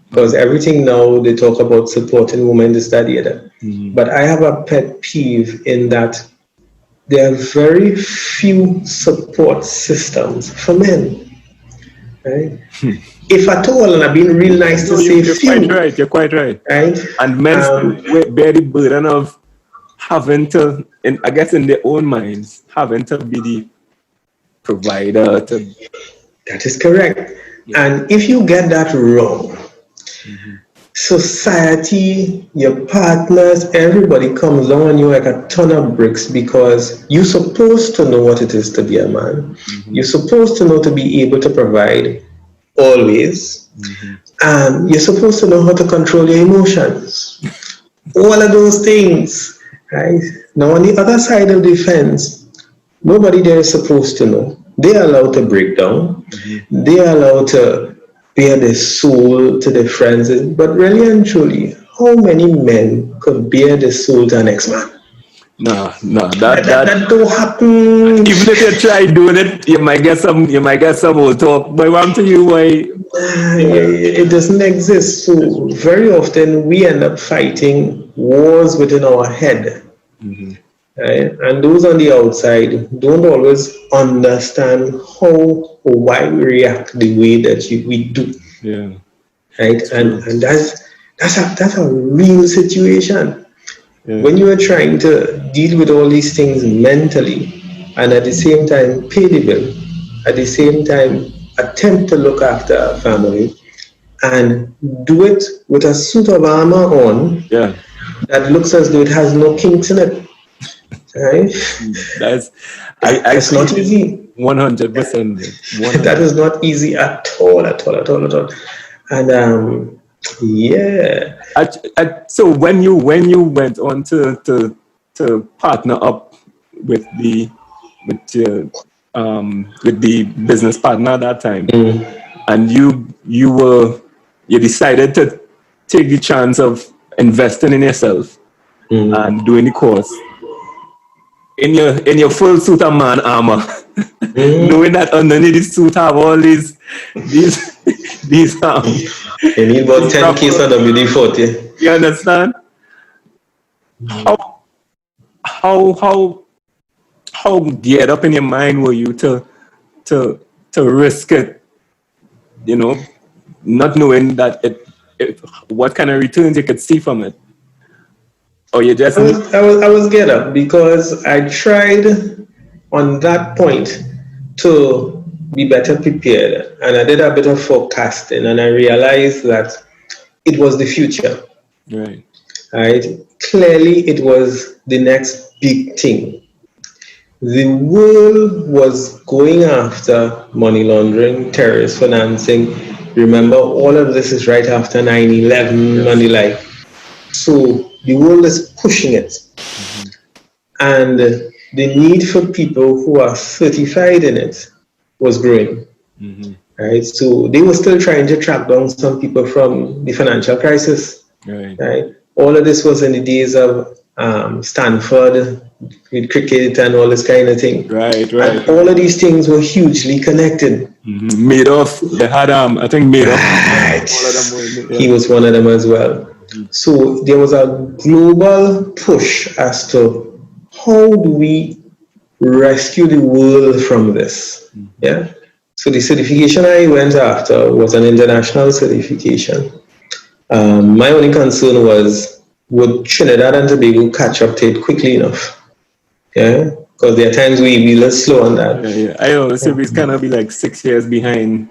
B: because everything now they talk about supporting women, this, that, the other. But I have a pet peeve in that there are very few support systems for men. Right? If at all, and I've been real nice to say few.
A: You're quite right.
B: Right?
A: And men bear the burden of having to, I guess in their own minds, having to be the provider.
B: That is correct. Yeah. And if you get that wrong, society, your partners, everybody comes down on you like a ton of bricks, because you're supposed to know what it is to be a man. You're supposed to know to be able to provide always. And you're supposed to know how to control your emotions. All of those things. Right? Now, on the other side of the fence, nobody there is supposed to know. They are allowed to break down. They are allowed to bare their soul to their friends. But really and truly, how many men could bare their soul to an ex-man?
A: No, that
B: don't happen.
A: Even if you try doing it, you might get some old talk. But I'm to you, why?
B: It doesn't exist. So very often we end up fighting wars within our head. right? And those on the outside don't always understand how or why we react the way that we do,
A: Yeah.
B: right?
A: It's
B: And
A: true.
B: that's a real situation.
A: Yeah.
B: When you are trying to deal with all these things mentally, and at the same time pay the bill, at the same time attempt to look after a family, and do it with a suit of armor on
A: Yeah.
B: that looks as though it has no kinks in it, right?
A: That's I
B: That's
A: feel
B: not
A: it
B: easy.
A: 100%.
B: That
A: 100.
B: is not easy at all, at all, at all, at all. And yeah.
A: So when you went on to partner up with the with the business partner at that time, and you decided to take the chance of investing in yourself and doing the course in your full suit of man armor, knowing that underneath the suit have all these these
B: You need about
A: these
B: 10 case
A: proper,
B: of WD-40.
A: you understand? How how how how geared up in your mind were you to to risk it, you know, not knowing that what kind of returns you could see from it, or you just knew?
B: I was get up because I tried on that point to be better prepared, and I did a bit of forecasting, and I realized that it was the future,
A: Right.
B: right? Clearly, it was the next big thing. The world was going after money laundering, terrorist financing. Remember, all of this is right after 9/11 and
A: Yes.
B: the like. So the world is pushing it. And the need for people who are certified in it was growing.
A: Mm-hmm.
B: Right? So they were still trying to track down some people from the financial crisis.
A: Right.
B: Right? All of this was in the days of Stanford with cricket and all this kind of thing.
A: Right.
B: And
A: Right.
B: all of these things were hugely connected.
A: Mm-hmm. Made off. They had I think made off.
B: Right.
A: All of them were,
B: He
A: yeah.
B: was one of them as well. So there was a global push as to how do we rescue the world from this. Yeah. So the certification I went after was an international certification. My only concern was, would Trinidad and Tobago catch up to it quickly enough? Yeah, because there are times we were slow on that.
A: Yeah, yeah. I know it's gonna be like 6 years behind.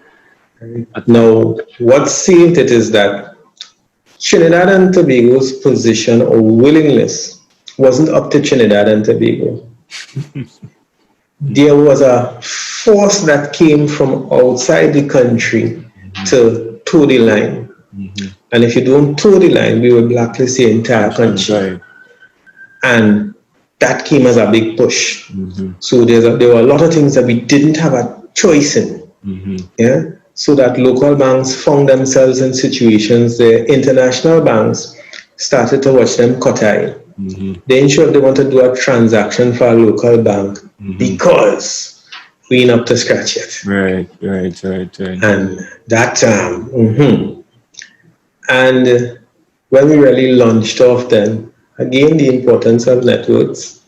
B: Now, what saved it is that Trinidad and Tobago's position or willingness wasn't up to Trinidad and Tobago. There was a force that came from outside the country to toe the line. And if you don't toe the line, we will blacklist the entire country.
A: Right.
B: And that came as a big push. So there were a lot of things that we didn't have a choice in. Yeah. So that local banks found themselves in situations where international banks started to watch them cut eye. They ensured they want to do a transaction for a local bank because we ain't up to scratch yet.
A: Right.
B: And that and when we really launched off then, again the importance of networks,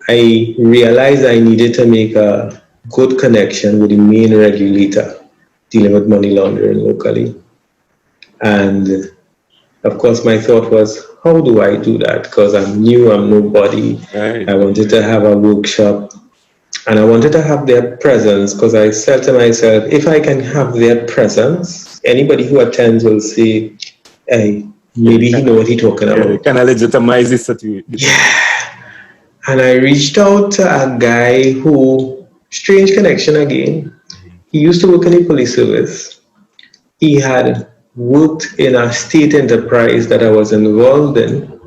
B: I realized I needed to make a good connection with the main regulator dealing with money laundering locally. And of course, my thought was, how do I do that? Because I'm new, I'm nobody.
A: Right.
B: I wanted to have a workshop and I wanted to have their presence because I said to myself, if I can have their presence, anybody who attends will say, hey, maybe he knows what he's talking about.
A: Yeah, kind of legitimize this situation.
B: Yeah. And I reached out to a guy who, strange connection again, he used to work in the police service. He had worked in a state enterprise that I was involved in,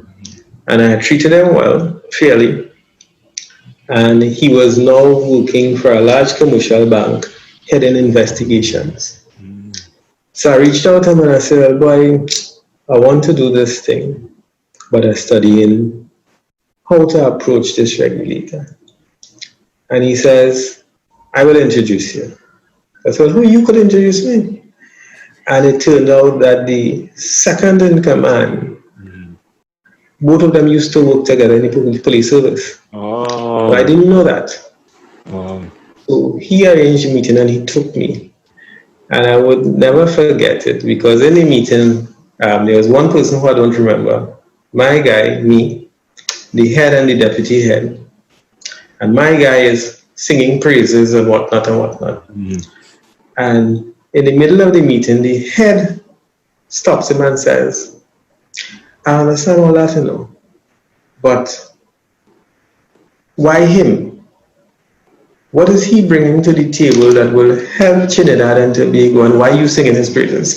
B: and I had treated him well, fairly. And he was now working for a large commercial bank, heading investigations. So I reached out to him and I said, well, boy, I want to do this thing, but I'm studying how to approach this regulator. And he says, I will introduce you. I said, oh, you could introduce me. And it turned out that the second in command both of them used to work together in the police service.
A: Oh.
B: But I didn't know that.
A: Wow.
B: So he arranged a meeting and he took me. And I would never forget it because in the meeting, there was one person who I don't remember. My guy, me, the head and the deputy head. And my guy is singing praises and whatnot and whatnot. Mm-hmm. And in the middle of the meeting, the head stops him and says, I understand all that, you know, but why him? What is he bringing to the table that will help Trinidad and Tobago, and why are you singing his praises?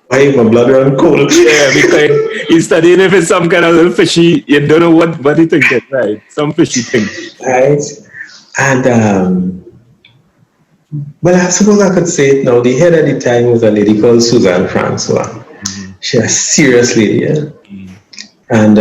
B: Why my blood run cold?
A: Yeah, because he's studying if it's some kind of little fishy, you don't know what he thinks, right? Some fishy thing.
B: Right. And, well, I suppose I could say it now. The head at the time was a lady called Suzanne Francois. Mm-hmm. She's a serious lady, yeah? Mm-hmm. And,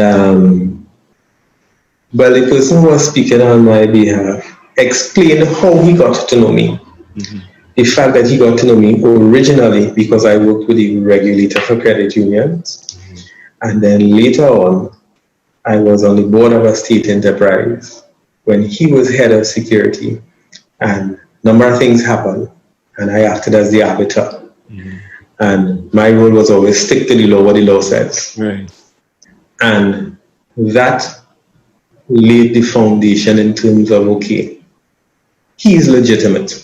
B: well, the person who was speaking on my behalf explained how he got to know me. Mm-hmm. The fact that he got to know me originally because I worked with the regulator for credit unions. Mm-hmm. And then later on, I was on the board of a state enterprise when he was head of security. And a number of things happened, and I acted as the arbiter. Mm-hmm. And my role was always stick to the law, what the law says.
A: Right.
B: And that laid the foundation in terms of, okay, he is legitimate.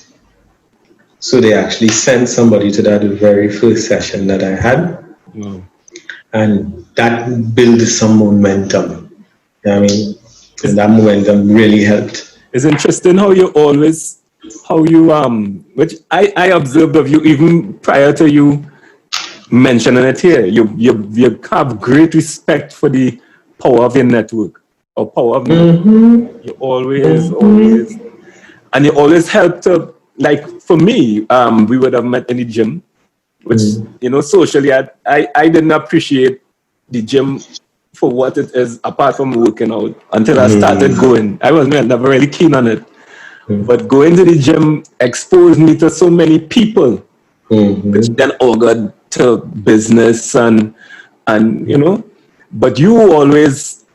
B: So they actually sent somebody to that very first session that I had. Wow. And that built some momentum. You know what I mean? And that momentum really helped.
A: It's interesting how you which I observed of you even prior to you mentioning it here. You have great respect for the power of your network or power of network. You always, and you always help to, like for me, we would have met in the gym, which, you know, socially, I didn't appreciate the gym for what it is apart from working out until I started going. I was never really keen on it. But going to the gym exposed me to so many people, which then augured to business and you know. But you always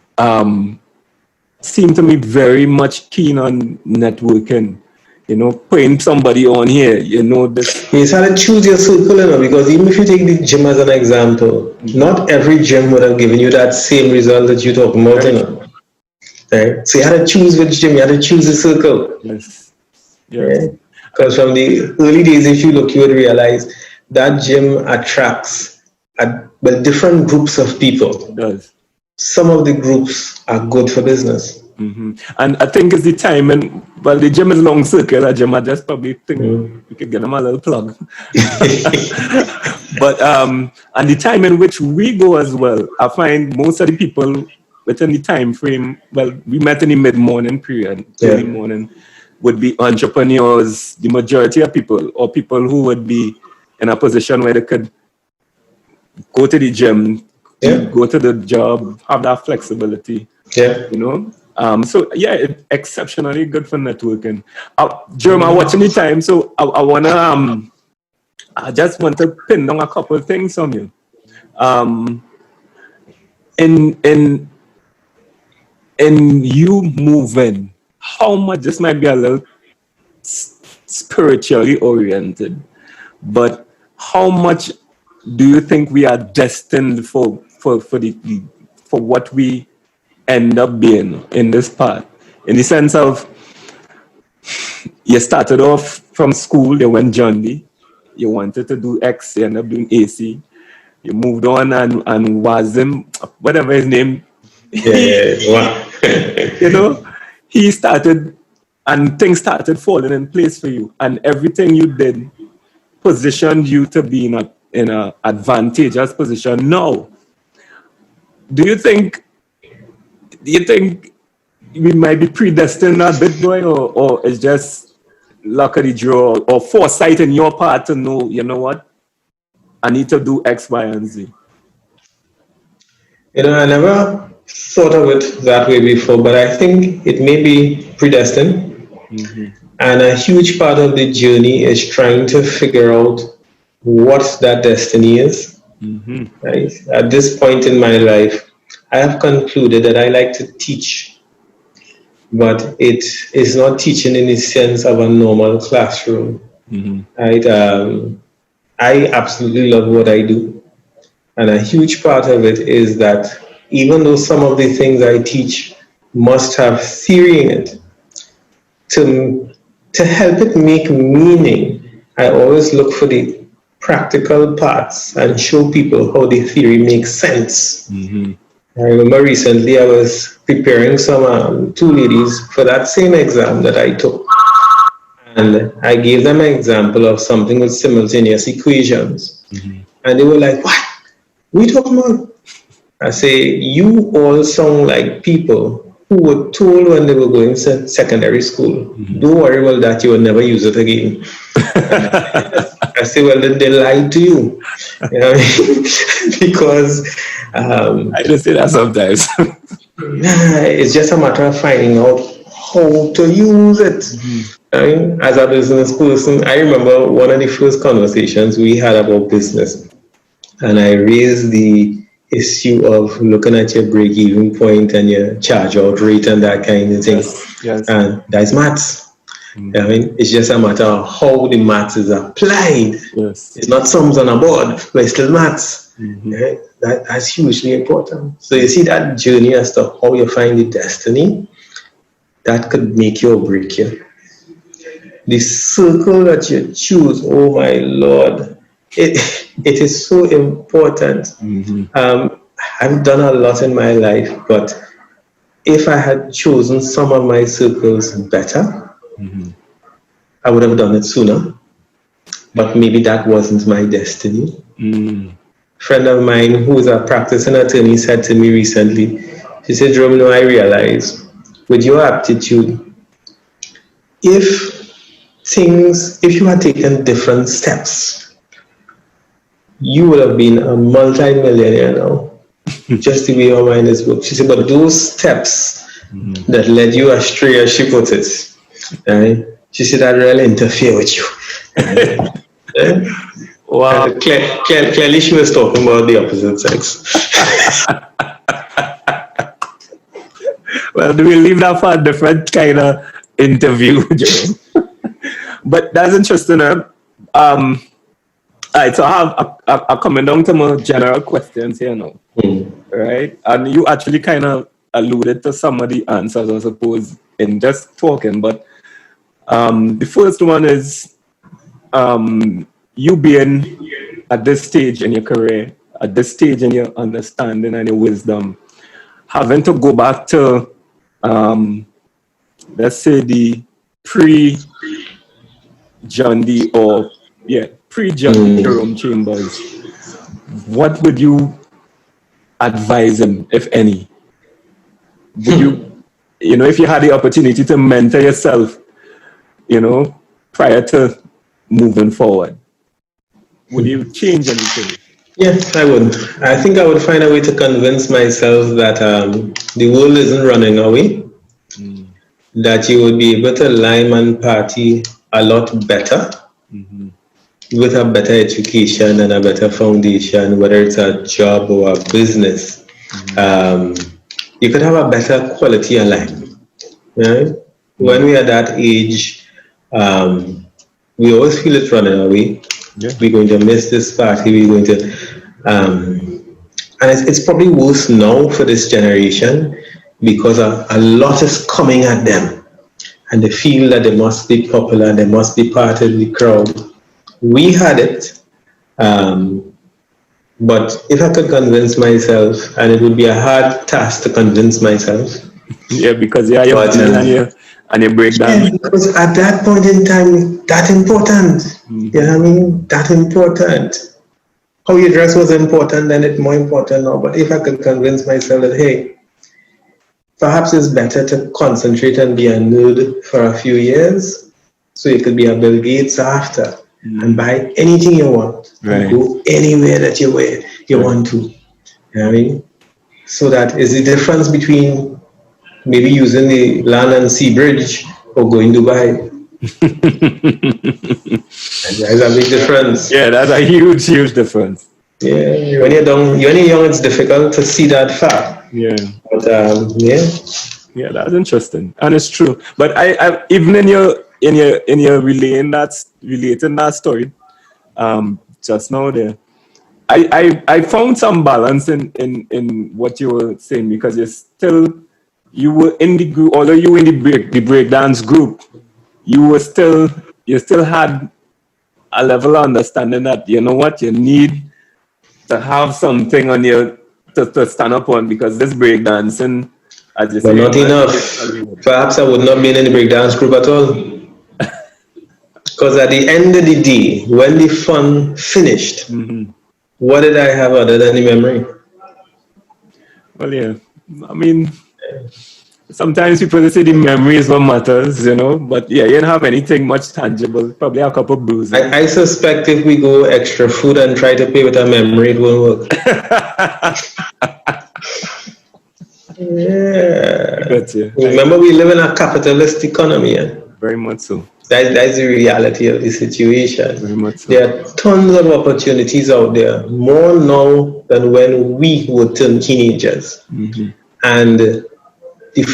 A: seem to me very much keen on networking. You know, putting somebody on here, you know, this.
B: You had to choose your circle, you know, because even if you take the gym as an example, not every gym would have given you that same result that you're talking about, you know. Right? So you had to choose which gym, you had to choose the circle.
A: Yes.
B: Because from the early days, if you look, you would realize that gym attracts different groups of people.
A: It does.
B: Some of the groups are good for business.
A: Mm-hmm. And I think it's the time, and well, the gym is long circular gym. I just probably think we could get them a little plug. But and the time in which we go as well, I find most of the people within the time frame. Well, we met in the mid-morning period, early morning, would be entrepreneurs. The majority of people, or people who would be in a position where they could go to the gym, go to the job, have that flexibility.
B: Yeah,
A: you know. So yeah, it's exceptionally good for networking. Jerome, I'm watching the time, so I wanna I just want to pin down a couple of things on you. In you moving, how much this might be a little spiritually oriented, but how much do you think we are destined for what we end up being in this part, in the sense of you started off from school, you went journey, you wanted to do X, you ended up doing AC, you moved on and Wazim, whatever his name, you know, he started and things started falling in place for you, and everything you did positioned you to be in a advantageous position now. Do you think we might be predestined a bit, boy, or it's just luck of the draw or foresight in your part to know, you know what, I need to do X, Y, and Z?
B: You know, I never thought of it that way before, but I think it may be predestined. Mm-hmm. And a huge part of the journey is trying to figure out what that destiny is. Right? At this point in my life, I have concluded that I like to teach, but it is not teaching in the sense of a normal classroom. Right? I absolutely love what I do, and a huge part of it is that even though some of the things I teach must have theory in it, to help it make meaning, I always look for the practical parts and show people how the theory makes sense. I remember recently I was preparing some two ladies for that same exam that I took. And I gave them an example of something with simultaneous equations. And they were like, what? We talking about? I say, you all sound like people who were told when they were going to secondary school, don't worry about that, you will never use it again. I say, well, then they lied to you. You know what I mean? Because
A: I just say that sometimes.
B: it's just a matter of finding out how to use it. I mean, as a business person, I remember one of the first conversations we had about business, and I raised the issue of looking at your break-even point and your charge-out rate and that kind of thing.
A: Yes.
B: And that's maths. I mean, it's just a matter of how the maths is applied.
A: Yes.
B: It's not sums on a board, but it's still maths. Right? That's hugely important. So you see that journey as to how you find the destiny, that could make you or break you. The circle that you choose, oh my Lord, it is so important. I've done a lot in my life, but if I had chosen some of my circles better, I would have done it sooner. But maybe that wasn't my destiny. A friend of mine who is a practicing attorney said to me recently, she said, Jerome, I realize with your aptitude, if you had taken different steps, you would have been a multi-millionaire now, just the way your mind is worked. She said, but those steps that led you astray, as she put it, right? She said, that really interfere with you.
A: Wow.
B: Clearly she was talking about the opposite sex.
A: Well, do we leave that for a different kind of interview, Jerome? But that's interesting. All right, so I have coming down to more general questions here now. Right? And you actually kind of alluded to some of the answers, I suppose, in just talking. But the first one is you being at this stage in your career, at this stage in your understanding and your wisdom, having to go back to, let's say, the pre-John D. or, pre-John Jerome Chambers, what would you advise him, if any? Would you, if you had the opportunity to mentor yourself, prior to moving forward, would you change anything?
B: Yeah, I would. I think I would find a way to convince myself that the world isn't running away, that you would be able to Lyman party a lot better with a better education and a better foundation, whether it's a job or a business. You could have a better quality of life. Right? When we are that age, we always feel it's running away. Yeah. We're going to miss this party. We're going to, and it's probably worse now for this generation because a lot is coming at them, and they feel that they must be popular, they must be part of the crowd. We had it, but if I could convince myself, and it would be a hard task to convince myself.
A: Yeah, because you're and you break down.
B: Yeah, because at that point in time, that important. You know what I mean? That important. How you dress was important, then it's more important now. But if I could convince myself that, hey, perhaps it's better to concentrate and be a nerd for a few years, so you could be a Bill Gates after and buy anything you want, and go anywhere that you want to. You know what I mean? So that is the difference between maybe using the land and sea bridge or going to Dubai. There's a big difference.
A: Yeah, that's a huge difference.
B: Yeah, when you're young, it's difficult to see that fact.
A: Yeah.
B: But yeah.
A: Yeah, that's interesting, and it's true. But I even in your relating that story, just now there, I found some balance in what you were saying, because you were in the group, although you were in the breakdance group, you still had a level of understanding that, you know what, you need to have something on your to stand up on, because this breakdancing, as you
B: But
A: say,
B: not enough. Perhaps I would not be in any breakdance group at all. Because at the end of the day, when the fun finished, what did I have other than the memory?
A: Well, yeah. I mean, sometimes people say the memory is what matters, but yeah, you didn't have anything much tangible. Probably a couple bruises.
B: I suspect if we go extra food and try to play with our memory, it won't work. Yeah.
A: Got you.
B: Remember, we live in a capitalist economy.
A: Very much so.
B: That's the reality of the situation.
A: Very much so.
B: There are tons of opportunities out there, more now than when we were teenagers. And the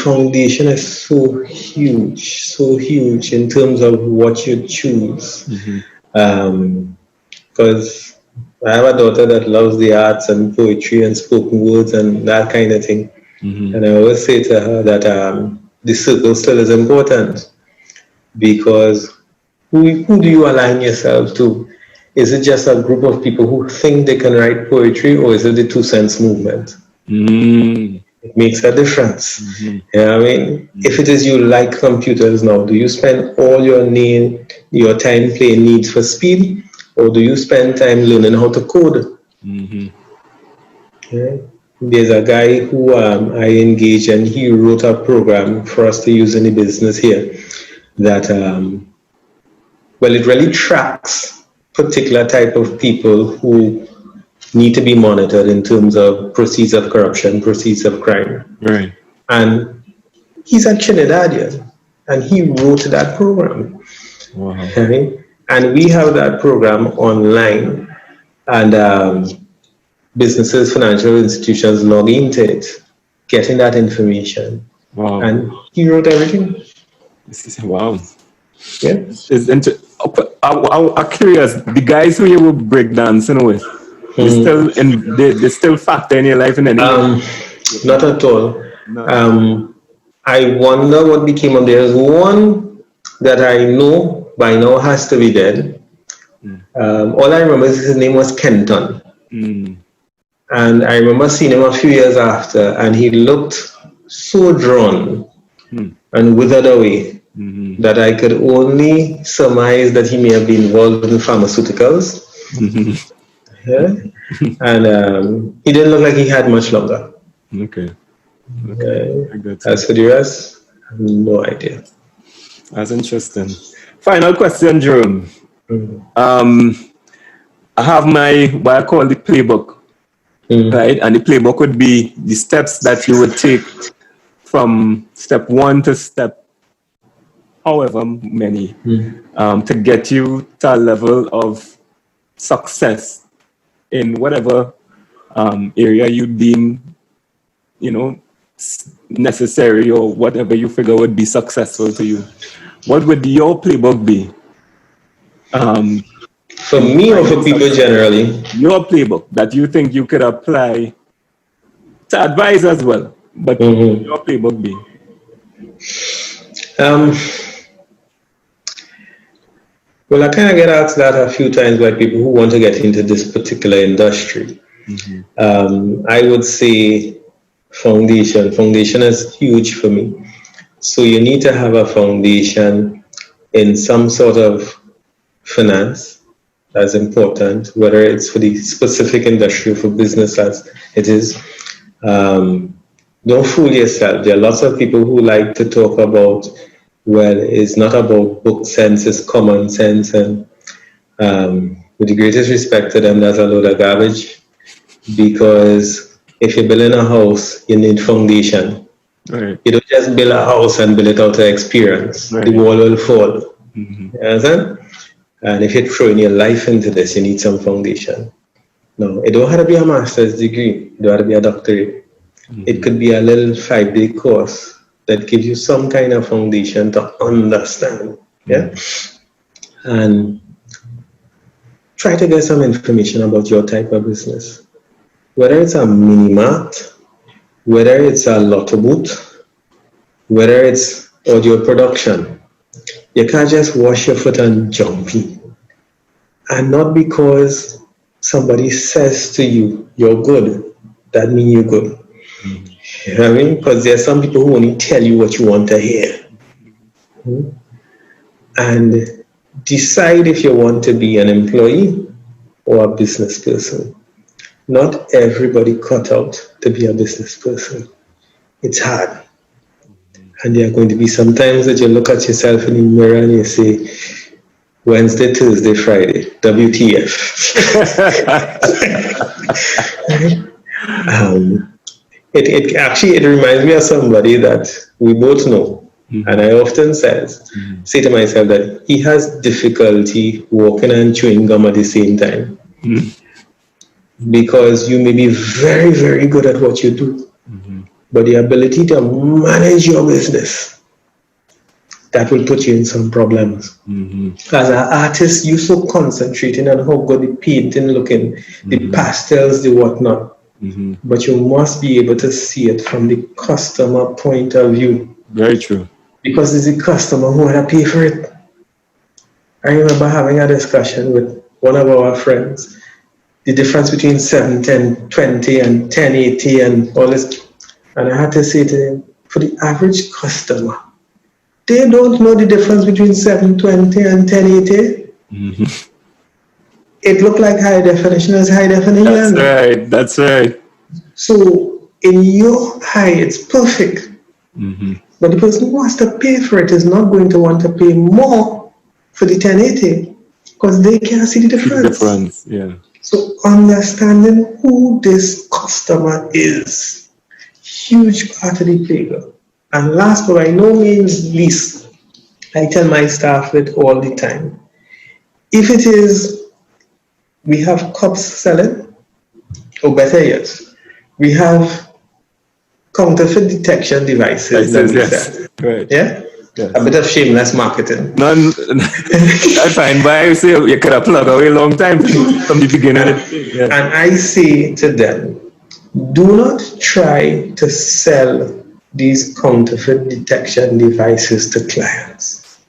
B: foundation is so huge in terms of what you choose. Because I have a daughter that loves the arts and poetry and spoken words and that kind of thing. And I always say to her that the circle still is important, because who do you align yourself to? Is it just a group of people who think they can write poetry, or is it the 2 cents movement? It makes a difference. You know what I mean? If it is you like computers now, do you spend all your time playing Need for Speed, or do you spend time learning how to code? Yeah. There's a guy who I engaged, and he wrote a program for us to use in the business here that, it really tracks particular type of people who need to be monitored in terms of proceeds of corruption, proceeds of crime.
A: Right.
B: And he's a Trinidadian, and he wrote that program.
A: Wow.
B: Right? And we have that program online, and businesses, financial institutions log into it, getting that information.
A: Wow.
B: And he wrote everything.
A: Wow.
B: Yeah.
A: I'm curious, the guys who you were breakdancing with, they still factor in your life in any way?
B: Not at all. No. I wonder what became of theirs. One that I know by now has to be dead. All I remember is his name was Kenton. And I remember seeing him a few years after, and he looked so drawn and withered away that I could only surmise that he may have been involved in pharmaceuticals. Yeah. And he didn't look like he had much longer.
A: Okay.
B: As for the rest, I have no idea.
A: That's interesting. Final question, Jerome. I have what I call the playbook, right? And the playbook would be the steps that you would take from step 1 to step however many to get you to a level of success in whatever area you deem, necessary, or whatever you figure would be successful to you. What would your playbook be?
B: For me or for people generally?
A: Your playbook that you think you could apply to advise as well, but your playbook be?
B: Well, I kind of get asked that a few times by people who want to get into this particular industry. I would say foundation. Foundation is huge for me. So you need to have a foundation in some sort of finance. That's important, whether it's for the specific industry or for business as it is. Don't fool yourself. There are lots of people who like to talk about, well, it's not about book sense, it's common sense. And with the greatest respect to them, that's a load of garbage. Because if you're building a house, you need foundation.
A: Right.
B: You don't just build a house and build it out of experience. Right. The wall will fall. You understand? And if you're throwing your life into this, you need some foundation. No, it don't have to be a master's degree. It don't have to be a doctorate. It could be a little 5-day course that gives you some kind of foundation to understand. Yeah. And try to get some information about your type of business. Whether it's a mini mart, whether it's a lotto booth, whether it's audio production, you can't just wash your foot and jump in. And not because somebody says to you, you're good, that means you're good. You know what I mean? Because there are some people who only tell you what you want to hear. And decide if you want to be an employee or a business person. Not everybody cut out to be a business person. It's hard. And there are going to be some times that you look at yourself in the mirror and you say, Wednesday, Thursday, Friday, WTF. It reminds me of somebody that we both know. And I often say to myself that he has difficulty walking and chewing gum at the same time. Because you may be very, very good at what you do. But the ability to manage your business, that will put you in some problems. As an artist, you're so concentrating on how good the painting looking, the pastels, the whatnot. But you must be able to see it from the customer point of view.
A: Very true. Because
B: it's the customer who had to pay for it. I remember having a discussion with one of our friends, the difference between 71020 and 1080 and all this. And I had to say to him, for the average customer, they don't know the difference between 720 and 1080. It looked like high definition is high definition.
A: That's right.
B: So in your eye, it's perfect. But the person who has to pay for it is not going to want to pay more for the 1080 because they can't see the difference.
A: Yeah.
B: So understanding who this customer is, huge part of the playground. And last but by no means least, I tell my staff it all the time. If it is, we have cups selling, or better yet, we have counterfeit detection devices.
A: Yes. Right.
B: Yeah?
A: Yes.
B: A bit of shameless marketing.
A: That's fine, but I say you could have plugged away a long time from the beginning.
B: And I say to them, do not try to sell these counterfeit detection devices to clients.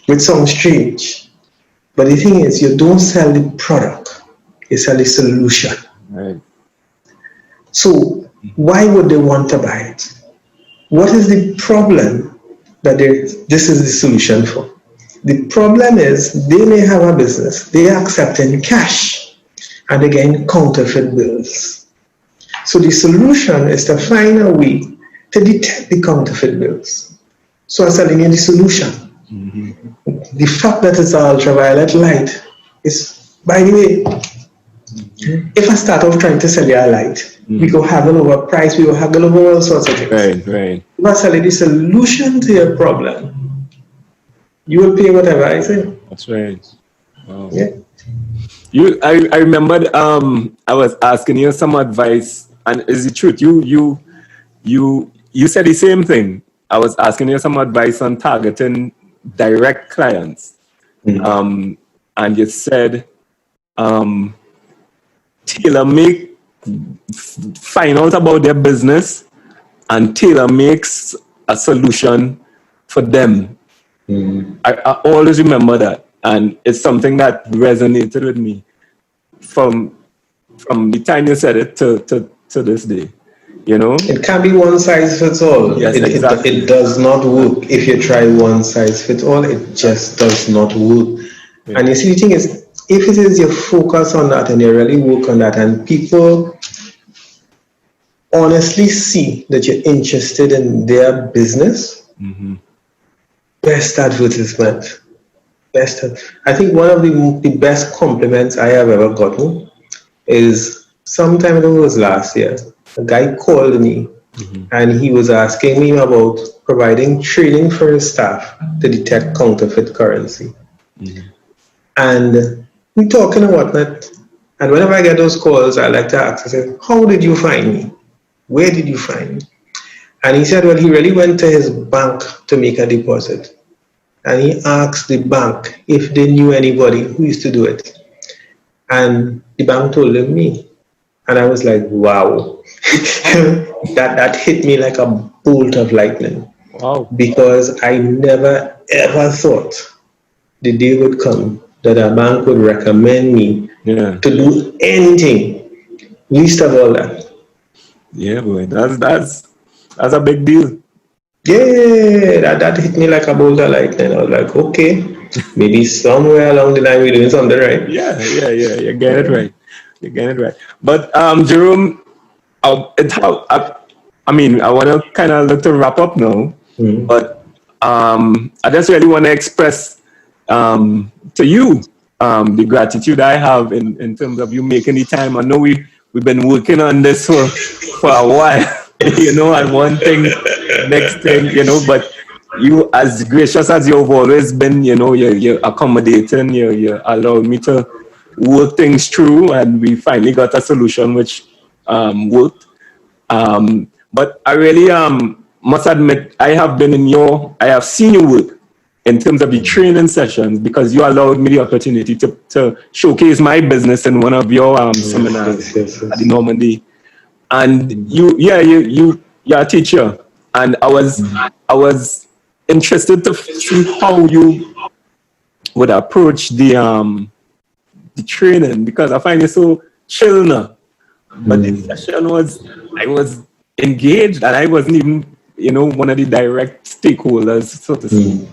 B: Which sounds strange, but the thing is, you don't sell the product, you sell the solution.
A: Right.
B: So why would they want to buy it? What is the problem that this is the solution for? The problem is they may have a business, they are accepting cash and again counterfeit bills. So the solution is to find a way to detect the counterfeit bills. So I'm telling you the solution. The fact that it's ultraviolet light is, by the way, if I start off trying to sell you a light, we go haggle over price, we go haggle over all sorts of things.
A: Right.
B: If I sell you the solution to your problem, you will pay whatever I say.
A: That's right. Wow.
B: Yeah.
A: I remembered I was asking you some advice, and is it truth? You said the same thing. I was asking you some advice on targeting direct clients. And you said tailor make, find out about their business and tailor makes a solution for them. I always remember that, and it's something that resonated with me from the time you said it to this day. You know,
B: it can't be one size fits all.
A: Yes, exactly.
B: It does not work. If you try one size fits all, it just does not work. Yeah. And you see, the thing is, if it is your focus on that and you really work on that, and people honestly see that you're interested in their business, best advertisement. I think one of the best compliments I have ever gotten is sometime it was last year. A guy called me and he was asking me about providing training for his staff to detect counterfeit currency. And we talking and whatnot. And whenever I get those calls, I like to ask, I say, how did you find me? Where did you find me? And he said, well, he really went to his bank to make a deposit. And he asked the bank if they knew anybody who used to do it. And the bank told him me. And I was like, wow. that hit me like a bolt of lightning.
A: Wow.
B: Because I never ever thought the day would come that a bank would recommend me to do anything, least of all that.
A: Yeah, boy, that's a big deal.
B: Yeah, that hit me like a bolt of lightning. I was like, okay, maybe somewhere along the line we're doing something right.
A: Yeah. You get it right. You get it right. But Jerome, I mean, I want to kind of look to wrap up now, but I just really want to express to you the gratitude I have in terms of you making the time. I know we've been working on this for a while, and one thing, next thing, but you, as gracious as you've always been, you're accommodating, you allowed me to work things through, and we finally got a solution which worked. But I really must admit, I have seen you work in terms of the training sessions, because you allowed me the opportunity to showcase my business in one of your seminars at the Normandy. And you're a teacher, and I was interested to see how you would approach the training, because I find it so chill now. But the session I was engaged, and I wasn't even, one of the direct stakeholders, so to speak.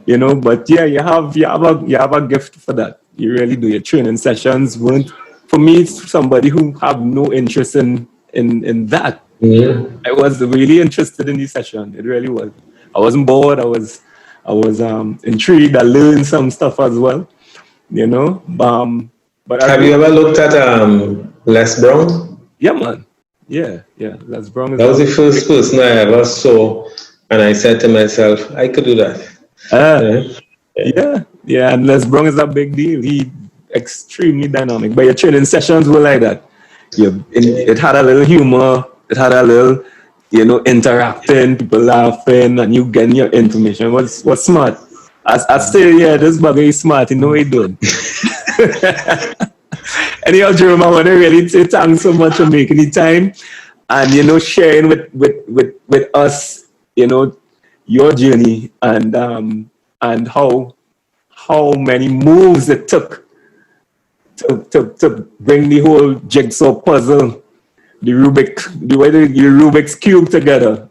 A: But yeah, you have a gift for that. You really do. Your training sessions weren't, for me, somebody who have no interest in that. I was really interested in the session. It really was. I wasn't bored. I was intrigued. I learned some stuff as well. But
B: Have you ever looked at Les Brown?
A: Yeah, man. Yeah. Les Brown is
B: That was the first person I ever saw, and I said to myself, I could do that.
A: Yeah, and Les Brown is a big deal. He extremely dynamic. But your training sessions were like that. It had a little humor. It had a little, interacting, people laughing, and you getting your information. Was smart. I say, yeah, this bugger is smart. You know what he doing. Anyhow, Jerome, I want to really say thanks so much for making the time and, sharing with us, your journey and how many moves it took to bring the whole jigsaw puzzle, the Rubik's Cube together,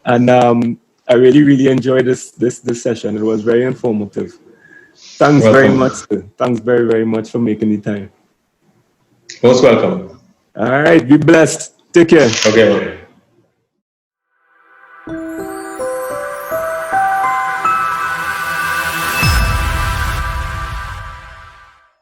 A: And I really, really enjoyed this session. It was very informative. Thanks very much, sir. Thanks very, very much for making the time.
B: Most welcome.
A: All right. Be blessed. Take care.
B: Okay.